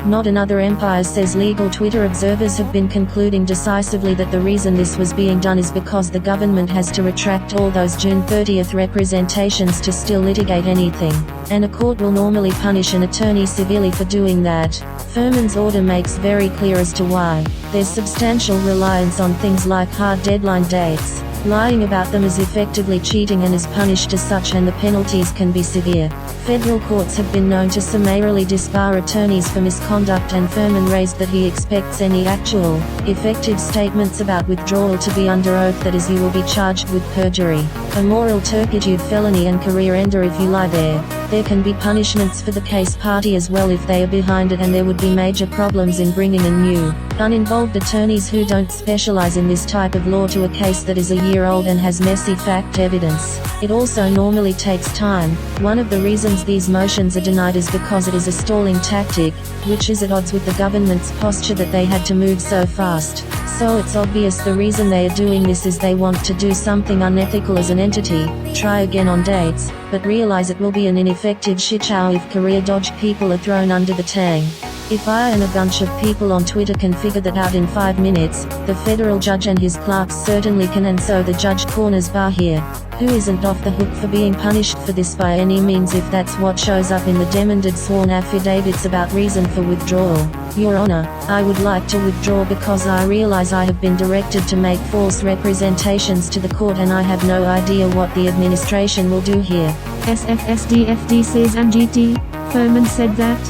Not Another Empire says legal Twitter observers have been concluding decisively that the reason this was being done is because the government has to retract all those June 30th representations to still litigate anything, and a court will normally punish an attorney severely for doing that. Furman's order makes very clear as to why. There's substantial reliance on things like hard deadline dates. Lying about them is effectively cheating and is punished as such, and the penalties can be severe. Federal courts have been known to summarily disbar attorneys for misconduct, and Furman raised that he expects any actual, effective statements about withdrawal to be under oath, that is, you will be charged with perjury, a moral turpitude, felony and career ender if you lie there. There can be punishments for the case party as well if they are behind it, and there would be major problems in bringing in new, uninvolved attorneys who don't specialize in this type of law to a case that is a year old and has messy fact evidence. It also normally takes time. One of the reasons these motions are denied is because it is a stalling tactic, which is at odds with the government's posture that they had to move so fast. So it's obvious the reason they are doing this is they want to do something unethical as an entity, try again on dates, but realize it will be an ineffective shitshow if career dodge people are thrown under the tang. If I and a bunch of people on Twitter can figure that out in 5 minutes, the federal judge and his clerks certainly can, and so the judge corners bar here, who isn't off the hook for being punished for this by any means if that's what shows up in the demanded sworn affidavits about reason for withdrawal. Your Honor, I would like to withdraw because I realize I have been directed to make false representations to the court and I have no idea what the administration will do here. SFSDFD says MGT. Furman said that,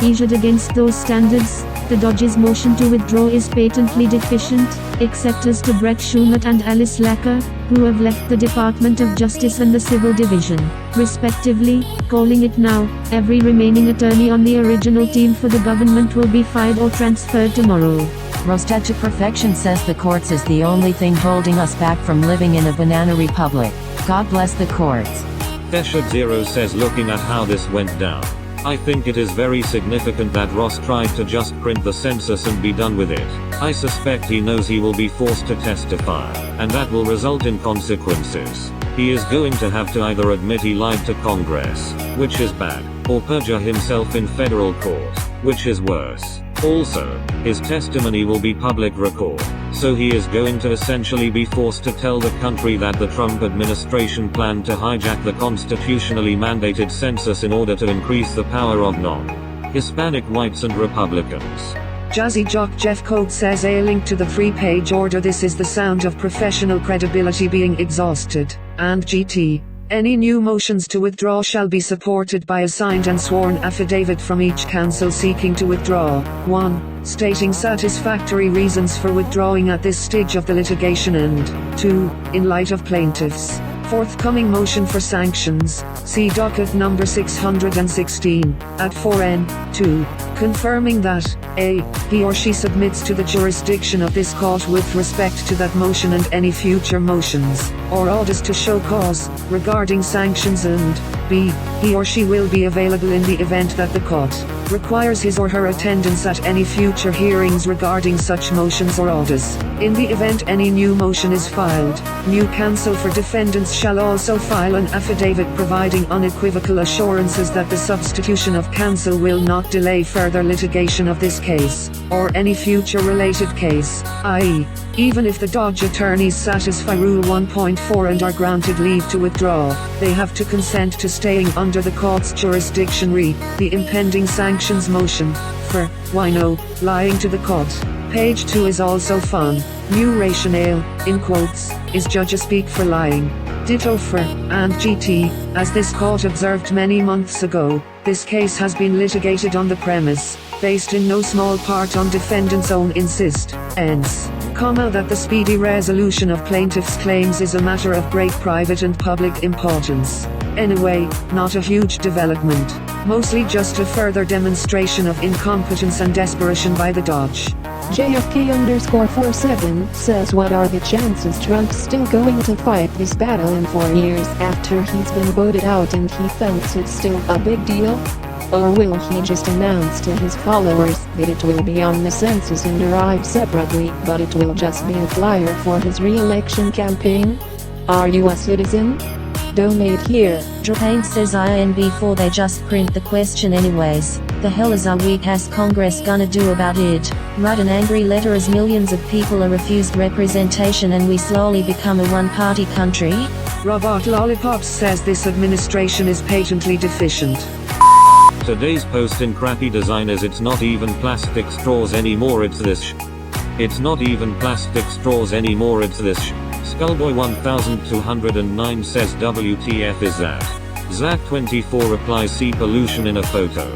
measured against those standards, the Dodge's motion to withdraw is patently deficient, except as to Brett Shumat and Alice Lacker, who have left the Department of Justice and the Civil Division, respectively, calling it now, every remaining attorney on the original team for the government will be fired or transferred tomorrow. Roasted to Perfection says the courts is the only thing holding us back from living in a banana republic. God bless the courts. Feshard Zero says looking at how this went down, I think it is very significant that Ross tried to just print the census and be done with it. I suspect he knows he will be forced to testify, and that will result in consequences. He is going to have to either admit he lied to Congress, which is bad, or perjure himself in federal court, which is worse. Also, his testimony will be public record, so he is going to essentially be forced to tell the country that the Trump administration planned to hijack the constitutionally mandated census in order to increase the power of non-Hispanic whites and Republicans. Jazzy Jock Jeff Code says a link to the free-page order. This is the sound of professional credibility being exhausted, and GT. Any new motions to withdraw shall be supported by a signed and sworn affidavit from each counsel seeking to withdraw. 1. Stating satisfactory reasons for withdrawing at this stage of the litigation and 2. In light of plaintiffs' forthcoming motion for sanctions, see docket number 616, at 4N. 2. Confirming that, a. he or she submits to the jurisdiction of this court with respect to that motion and any future motions, or orders to show cause, regarding sanctions, and b. he or she will be available in the event that the court requires his or her attendance at any future hearings regarding such motions or orders. In the event any new motion is filed, new counsel for defendants shall also file an affidavit providing unequivocal assurances that the substitution of counsel will not delay further litigation of this case, or any future related case, i.e., even if the Dodge attorneys satisfy Rule 1.4 and are granted leave to withdraw, they have to consent to staying under the court's jurisdiction re. the impending sanctions motion, for, why no, lying to the court. Page 2 is also fun. New rationale, in quotes, is judge speak for lying. Ditto for, and GT, as this court observed many months ago, this case has been litigated on the premise, based in no small part on defendants' own insistence, that the speedy resolution of plaintiffs' claims is a matter of great private and public importance. Anyway, not a huge development, mostly just a further demonstration of incompetence and desperation by the Dodge. JFK_47 says what are the chances Trump's still going to fight this battle in 4 years after he's been voted out and he thinks it's still a big deal? Or will he just announce to his followers that it will be on the census and arrive separately, but it will just be a flyer for his re-election campaign? Are you a citizen? Donate here. Drapain says IN before they just print the question anyways. The hell is our weak-ass Congress gonna do about it? Write an angry letter as millions of people are refused representation and we slowly become a one-party country? Robot Lollipops says this administration is patently deficient. Today's post in crappy design is it's not even plastic straws anymore, it's this It's not even plastic straws anymore, it's this Skullboy 1209 says WTF is that? Zach24 replies see pollution in a photo.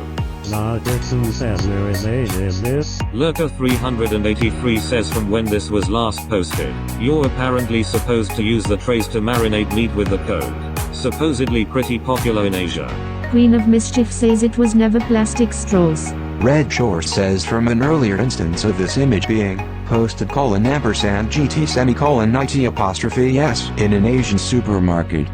Dixon says where is age is this? Lurker 383 says from when this was last posted, you're apparently supposed to use the trays to marinate meat with the code. Supposedly pretty popular in Asia. Queen of Mischief says it was never plastic straws. Red Shore says from an earlier instance of this image being posted $GT:90s in an Asian supermarket.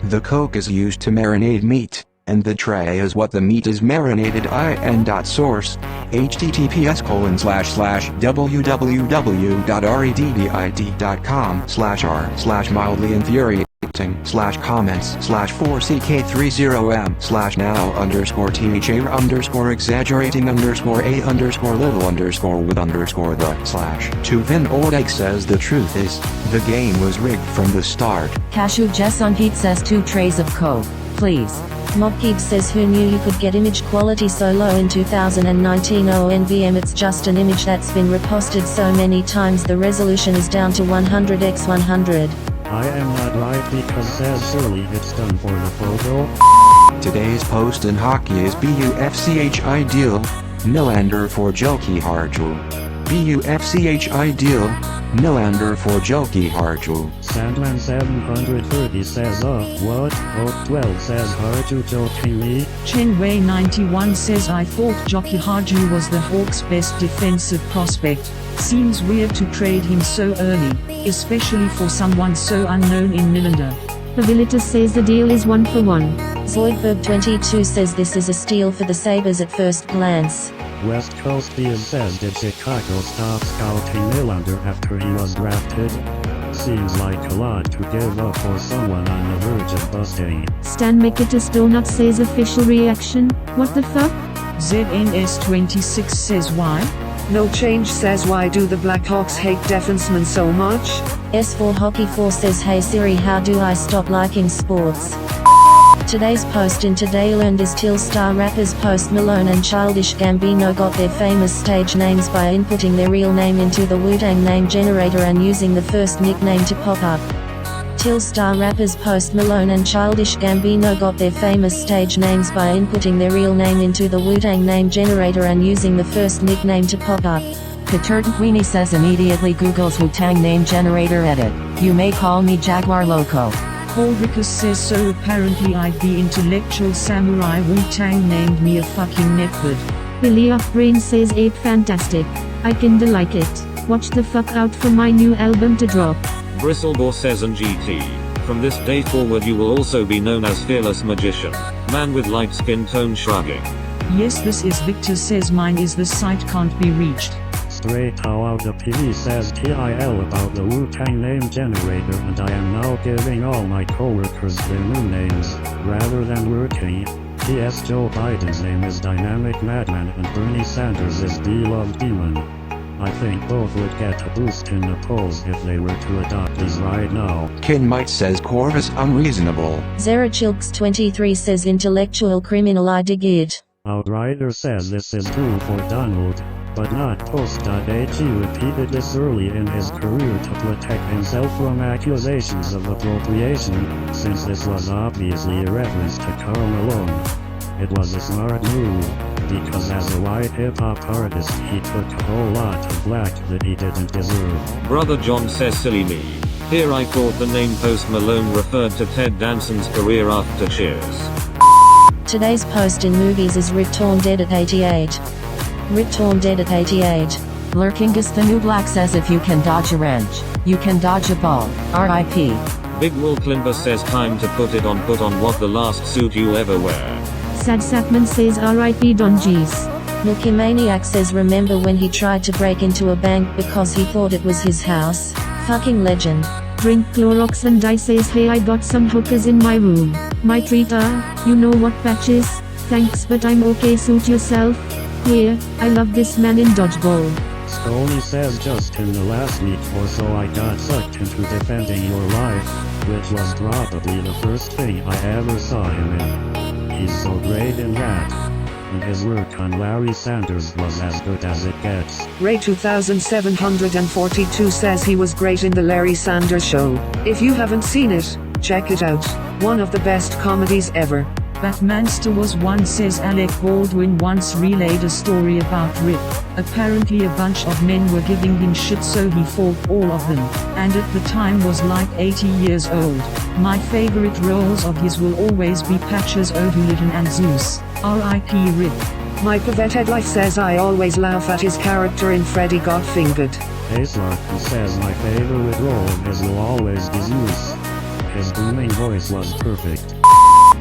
The Coke is used to marinate meat, and the tray is what the meat is marinated in. Source, https://www.reddit.com/r/mildly infuriated. /comments/4ck30m/now_t_j_little_with_the/2pin old egg says the truth is, the game was rigged from the start. Cashew Jesson Heat says 2 trays of coke, please. Mobkeeb says who knew you could get image quality so low in 2019? Oh NVM, it's just an image that's been reposted so many times the resolution is down to 100x100. I am not right because says surely it's done for the photo. Today's post in hockey is BUFCH ideal, Nylander for Joki Harju. BUFCH ideal, Nylander for Joki Harju. Sandman 730 says what? Oak 12 says Harju joking me? Chenwei 91 says I thought Joki Harju was the Hawks' best defensive prospect. Seems weird to trade him so early, especially for someone so unknown in Nylander. Abilitas says the deal is 1 for 1. Zoidberg 22 says this is a steal for the Sabres at first glance. West Coast Beers says did Chicago stop scouting Nylander after he was drafted? Seems like a lot to give up for someone on the verge of busting. Stan Mikitas Donut says official reaction, what the fuck? ZNS26 says why? No change says why do the Blackhawks hate defensemen so much? S4 Hockey 4 says hey Siri, how do I stop liking sports? Today's post in Today Learned is Telstar rappers Post Malone and Childish Gambino got their famous stage names by inputting their real name into the Wu-Tang name generator and using the first nickname to pop up. Telstar rappers Post Malone and Childish Gambino got their famous stage names by inputting their real name into the Wu-Tang name generator and using the first nickname to pop up. Katurtan Queenie says immediately Google's Wu-Tang name generator edit. You may call me Jaguar Loco. Paulricus says so apparently I'd be intellectual samurai Wu-Tang named me a fucking neckbird. Billy of Brain says ape fantastic. I kinda like it. Watch the fuck out for my new album to drop. Bristlebore says and GT. From this day forward you will also be known as Fearless Magician. Man with light skin tone shrugging. Yes, this is Victor says mine is the site can't be reached. Straight out the PV says TIL about the Wu-Tang name generator and I am now giving all my coworkers their new names, rather than working. P.S. Joe Biden's name is Dynamic Madman and Bernie Sanders is D-Love Demon. I think both would get a boost in the polls if they were to adopt these right now. Kinmite says Corvus unreasonable. Zerachilks 23 says intellectual criminal I dig it. Outrider says this is true for Donald, but not Post.ag repeated this early in his career to protect himself from accusations of appropriation, since this was obviously a reference to Karl Malone. It was a smart move, because as a white hip-hop artist he took a whole lot of black that he didn't deserve. Brother John says silly me. Here I thought the name Post Malone referred to Ted Danson's career after Cheers. Today's post in movies is Rip Torn Dead at 88. Rip Torn Dead at 88. Lurkingus the New Black says if you can dodge a wrench, you can dodge a ball. R.I.P. Big Wool Klimber says time to put on what the last suit you ever wear. Sad Sapman says R.I.P. Don G's. Milkymaniac says remember when he tried to break into a bank because he thought it was his house? Fucking legend. Drink Clorox and I says hey I got some hookers in my room. My treat you know what patches? Thanks but I'm okay suit yourself. Queer, I love this man in dodgeball. Stoney says just in the last week or so I got sucked into defending your life, which was probably the first thing I ever saw him in. He's so great in that. And his work on Larry Sanders was as good as it gets. Ray 2742 says he was great in the Larry Sanders Show. If you haven't seen it, check it out. One of the best comedies ever. Batmanster was one says Alec Baldwin once relayed a story about Rip. Apparently a bunch of men were giving him shit so he fought all of them, and at the time was like 80 years old. My favorite roles of his will always be Patches O'Dooligan and Zeus. R.I.P. Rip. My Pavette Life says I always laugh at his character in Freddy Got Fingered. Ace says my favorite role in his will always be Zeus. His booming voice was perfect.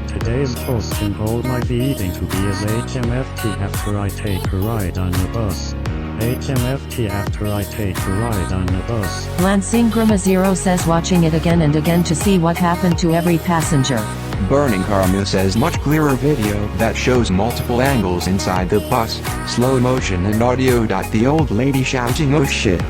Today's post can hold my feeding to be as HMFT after I take a ride on the bus. HMFT after I take a ride on the bus. Lansingrama0 says watching it again and again to see what happened to every passenger. Burning Karma says much clearer video that shows multiple angles inside the bus, slow motion and audio. The old lady shouting "oh shit"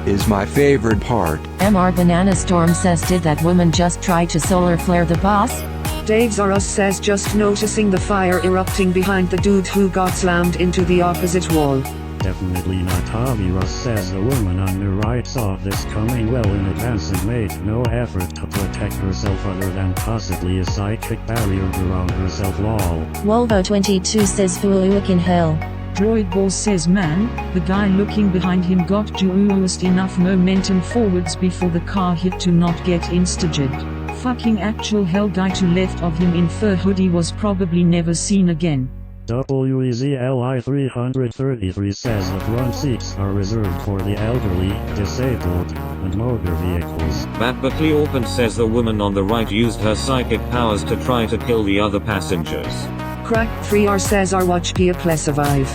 is my favorite part. MR Banana Storm says did that woman just try to solar flare the boss? Dave Zoros says just noticing the fire erupting behind the dude who got slammed into the opposite wall. Definitely not. Tommy Russ says the woman on the right saw this coming well in advance and made no effort to protect herself other than possibly a psychic barrier around herself. Lol. Volvo22 says Fuuik in hell. Droid Ball says man, the guy looking behind him got just enough momentum forwards before the car hit to not get insta-jigged. Fucking actual hell, guy to left of him in fur hoodie was probably never seen again. WEZLI 333 says the front seats are reserved for the elderly, disabled, and motor vehicles. Matt Buckley Orpent says the woman on the right used her psychic powers to try to kill the other passengers. Crack 3R says our watch Pia survive.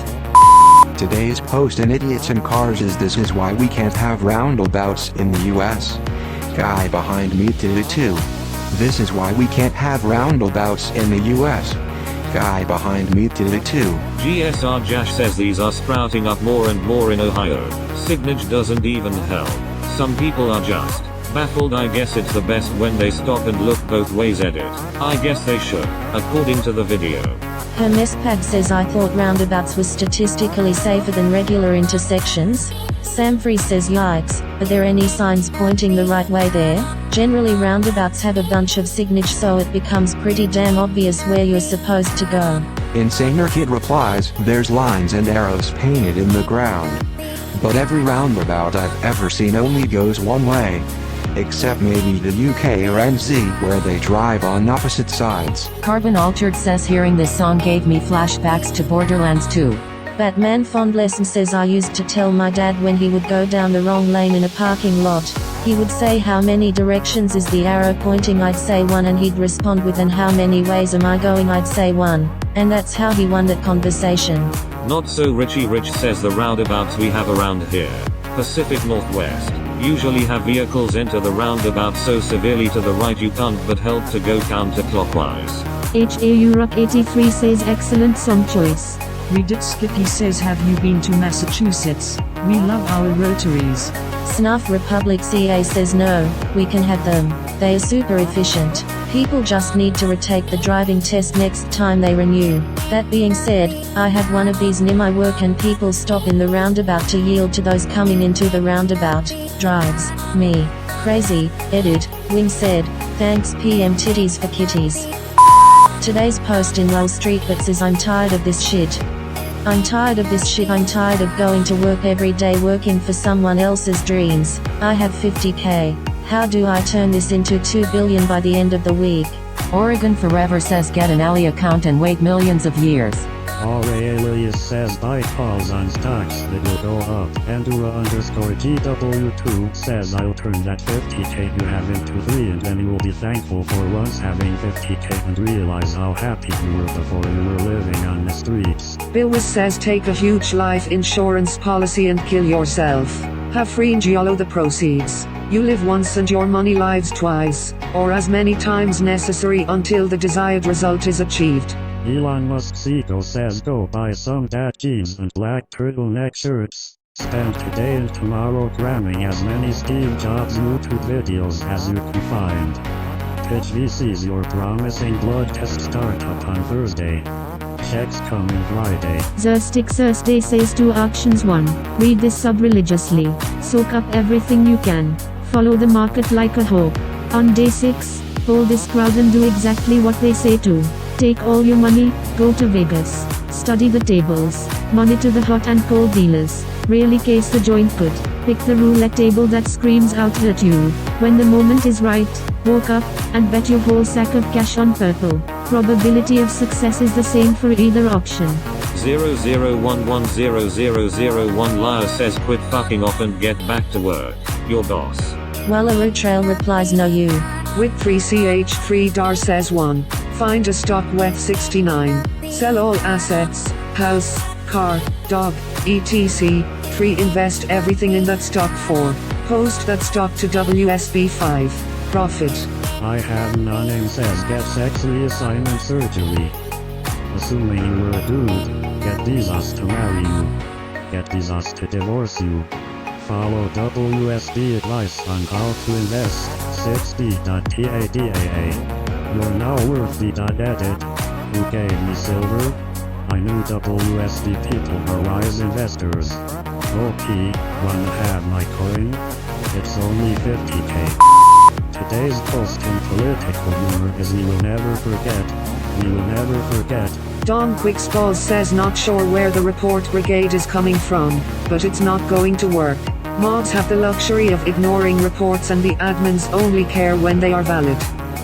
Today's post in Idiots and Cars is "This is why we can't have roundabouts in the US. Guy behind me did it too. This is why we can't have roundabouts in the US. Guy behind me did it too." GSR Jash says these are sprouting up more and more in Ohio. Signage doesn't even help. Some people are just baffled. I guess it's the best when they stop and look both ways. Edit. I guess they should, according to the video. Hermes Pad says I thought roundabouts was statistically safer than regular intersections. Sam Free says yikes, are there any signs pointing the right way there? Generally roundabouts have a bunch of signage so it becomes pretty damn obvious where you're supposed to go. Insaner Kid replies, "There's lines and arrows painted in the ground. But every roundabout I've ever seen only goes one way. Except maybe the UK or NZ where they drive on opposite sides." Carbon Altered says hearing this song gave me flashbacks to Borderlands 2. Batman Fond Lesson says I used to tell my dad when he would go down the wrong lane in a parking lot. He would say how many directions is the arrow pointing, I'd say one, and he'd respond with and how many ways am I going, I'd say one. And that's how he won that conversation. Not so Richie Rich says the roundabouts we have around here, Pacific Northwest, usually have vehicles enter the roundabout so severely to the right you can't but help to go counterclockwise. HAU Rock 83 says excellent song choice. Reddit Skippy says have you been to Massachusetts? We love our rotaries. Snuff Republic CA says no, we can have them. They are super efficient. People just need to retake the driving test next time they renew. That being said, I have one of these near my work and people stop in the roundabout to yield to those coming into the roundabout. Drives me crazy. Edit. Wing said, thanks PM Titties for kitties. Today's post in Wall Street but says I'm tired of this shit. I'm tired of this shit. I'm tired of going to work every day working for someone else's dreams. I have 50k. How do I turn this into 2 billion by the end of the week? Oregon Forever says get an Ally account and wait millions of years. Aurelius says buy calls on stocks that will go up. Andura_GW2 says I'll turn that 50k you have into 3 and then you will be thankful for once having 50k and realize how happy you were before you were living on the streets. Bilwis says take a huge life insurance policy and kill yourself. Have free and giallo the proceeds. You live once and your money lives twice, or as many times necessary until the desired result is achieved. Elon Musk's ego says go buy some dad jeans and black turtleneck shirts. Spend today and tomorrow cramming as many Steve Jobs YouTube videos as you can find. Pitch VC's your promising blood test startup on Thursday. Checks coming Friday. Zerstick Thursday says 2 actions. 1. Read this sub religiously. Soak up everything you can. Follow the market like a hawk. On day 6, hold this crowd and do exactly what they say to. Take all your money, go to Vegas. Study the tables. Monitor the hot and cold dealers. Really case the joint good. Pick the roulette table that screams out at you. When the moment is right, walk up, and bet your whole sack of cash on purple. Probability of success is the same for either option. 001100001 Liar says quit fucking off and get back to work. Your boss. Wallaroo Trail replies no you. With 3CH3 Dar says 1. Find a stock WEF 69. Sell all assets, house, car, dog, etc. 3. Invest everything in that stock. 4. Post that stock to WSB. 5. Profit. I have none says get sex reassignment surgery. Assuming you were a dude, get these us to marry you. Get these us to divorce you. Follow WSB advice on how to invest. 6D.TADAA. You're now worth the.edit. Who gave me silver? I knew WSB people are wise investors. OP, wanna have my coin? It's only 50k. Today's post in political humor is we will never forget. We will never forget. Don Quicksballs says not sure where the report brigade is coming from, but it's not going to work. Mods have the luxury of ignoring reports and the admins only care when they are valid.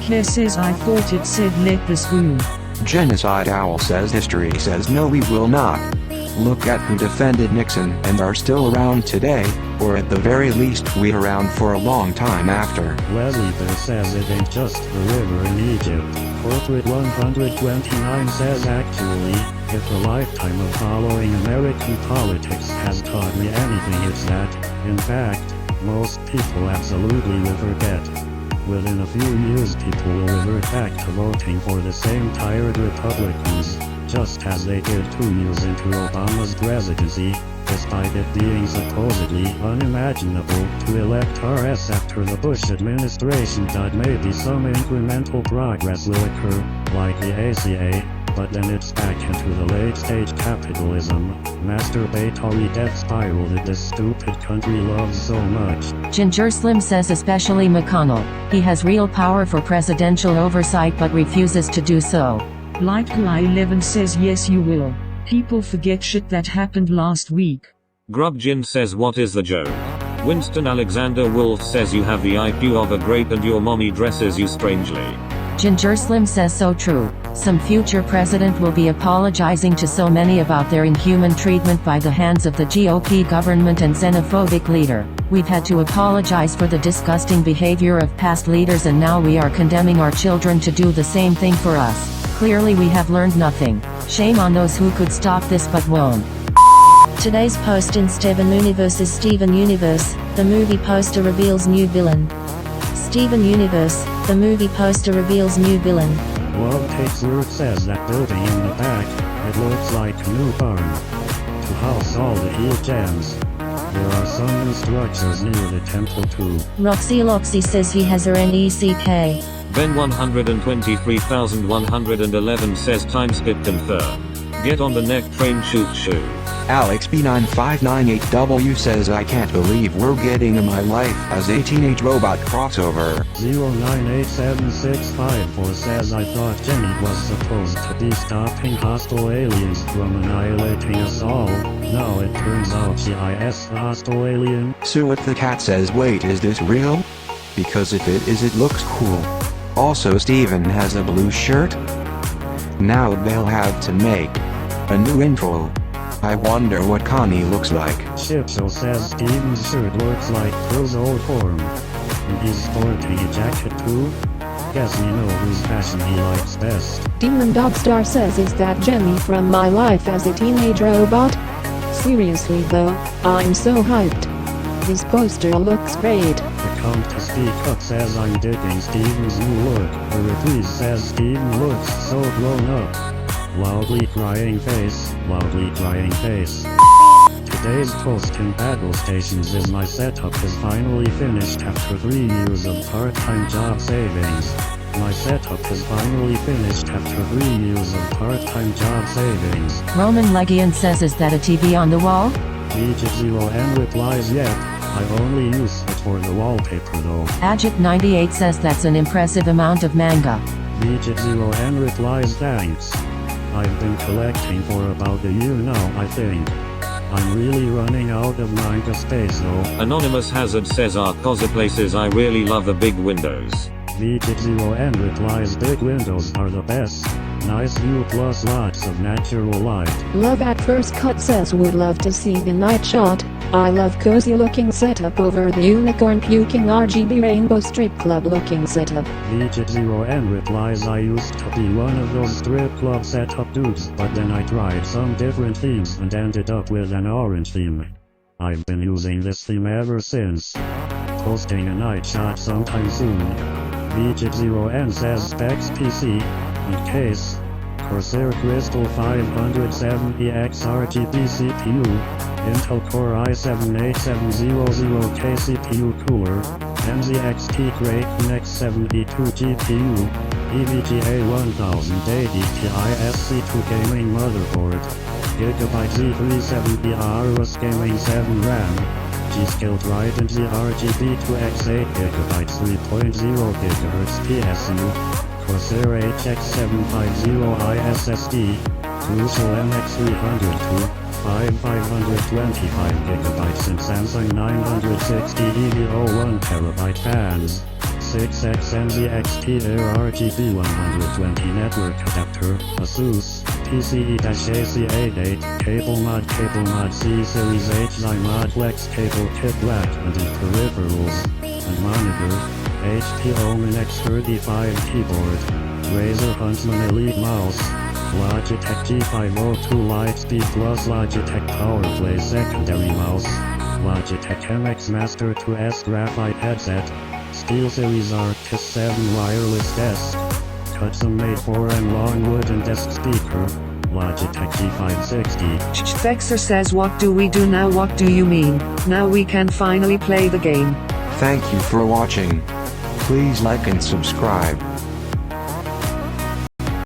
Claire says I thought it said let this wound. Genocide Owl says history says no, we will not. Look at who defended Nixon and are still around today, or at the very least we around for a long time after. Leslie Bear says it ain't just the river in Egypt. Corporate 129 says actually, if a lifetime of following American politics has taught me anything, it's that, in fact, most people absolutely will forget. Within a few years people will revert back to voting for the same tired Republicans, just as they did 2 years into Obama's presidency, despite it being supposedly unimaginable to elect RS after the Bush administration. Maybe some incremental progress will occur, like the ACA, but then it's back into the late-stage capitalism, masturbatory death spiral that this stupid country loves so much. Ginger Slim says especially McConnell. He has real power for presidential oversight but refuses to do so. Lightguy 11 says yes you will. People forget shit that happened last week. Grubjin says what is the joke? Winston Alexander Wolf says you have the IQ of a grape and your mommy dresses you strangely. Ginger Slim says so true. Some future president will be apologizing to so many about their inhuman treatment by the hands of the GOP government and xenophobic leader. We've had to apologize for the disgusting behavior of past leaders and now we are condemning our children to do the same thing for us. Clearly we have learned nothing. Shame on those who could stop this but won't. Today's post in Steven Universe is Steven Universe, the movie poster reveals new villain. Steven Universe, the movie poster reveals new villain. Love Takes Word says that building in the back, it looks like a new barn. To house all the heel jams. There are some new structures near the temple too. Roxy Loxy says he has her NECK. Ben 123,111 says time skip confirm. Get on the neck train shoot shoe. Alex B9598W says I can't believe we're getting a My Life as a Teenage Robot crossover. 098765 says I thought Jenny was supposed to be stopping hostile aliens from annihilating us all. Now it turns out she is a hostile alien. Suet the Cat says wait, is this real? Because if it is, it looks cool. Also Steven has a blue shirt? Now they'll have to make a new intro. I wonder what Connie looks like. Chipso says Steven's shirt looks like Crow's old form. And he's sporting a jacket too? Guess we know whose fashion he likes best. Demon Dogstar says is that Jenny from My Life as a Teenage Robot? Seriously though, I'm so hyped. This poster looks great. The Countess Teacup says I'm digging Steven's new look. The Reprise says Steven looks so grown up. Loudly crying face, loudly crying face. Today's post in battle stations is my setup is finally finished after 3 years of part-time job savings. My setup is finally finished after 3 years of part-time job savings. Roman Legion says is that a TV on the wall? VJ0N replies yep, I only use it for the wallpaper though. Agit98 says that's an impressive amount of manga. VJ0N replies thanks. I've been collecting for about a year now I think. I'm really running out of manga space though. Anonymous Hazard says places I really love the big windows. VJ0N replies big windows are the best. Nice view plus lots of natural light. Love at First Cut says would love to see the night shot. I love cozy looking setup over the unicorn puking RGB rainbow strip club looking setup. VJ0N replies I used to be one of those strip club setup dudes, but then I tried some different themes and ended up with an orange theme. I've been using this theme ever since. Posting a night shot sometime soon. VG0N says specs PC. In case. Corsair Crystal 570X RGB CPU. Intel Core i7-8700K CPU cooler. MZXT Kraken X72 GPU. EVGA 1080 Ti SC2 gaming motherboard. Gigabyte Z370 Aorus Gaming 7 RAM. G-Skill Trident ZRGB2X 8GB 3.0 GHz PSU. Corsair HX750i SSD. Crucial MX302. 525GB and Samsung 960 EVO 1TB fans. 6X MZXT Air RGB 120 network adapter. Asus PCE-AC88 cable mod C series HI mod flex cable kit black and peripherals and monitor. HP Omen X35 keyboard. Razer Huntsman Elite mouse. Logitech G502 Lightspeed Plus Logitech PowerPlay secondary mouse. Logitech MX Master 2S graphite headset. SteelSeries Arctis 7 wireless desk. Custom made 4M long wooden desk speaker. Logitech G560. Fexer says, what do we do now? What do you mean? Now we can finally play the game. Thank you for watching. Please like and subscribe.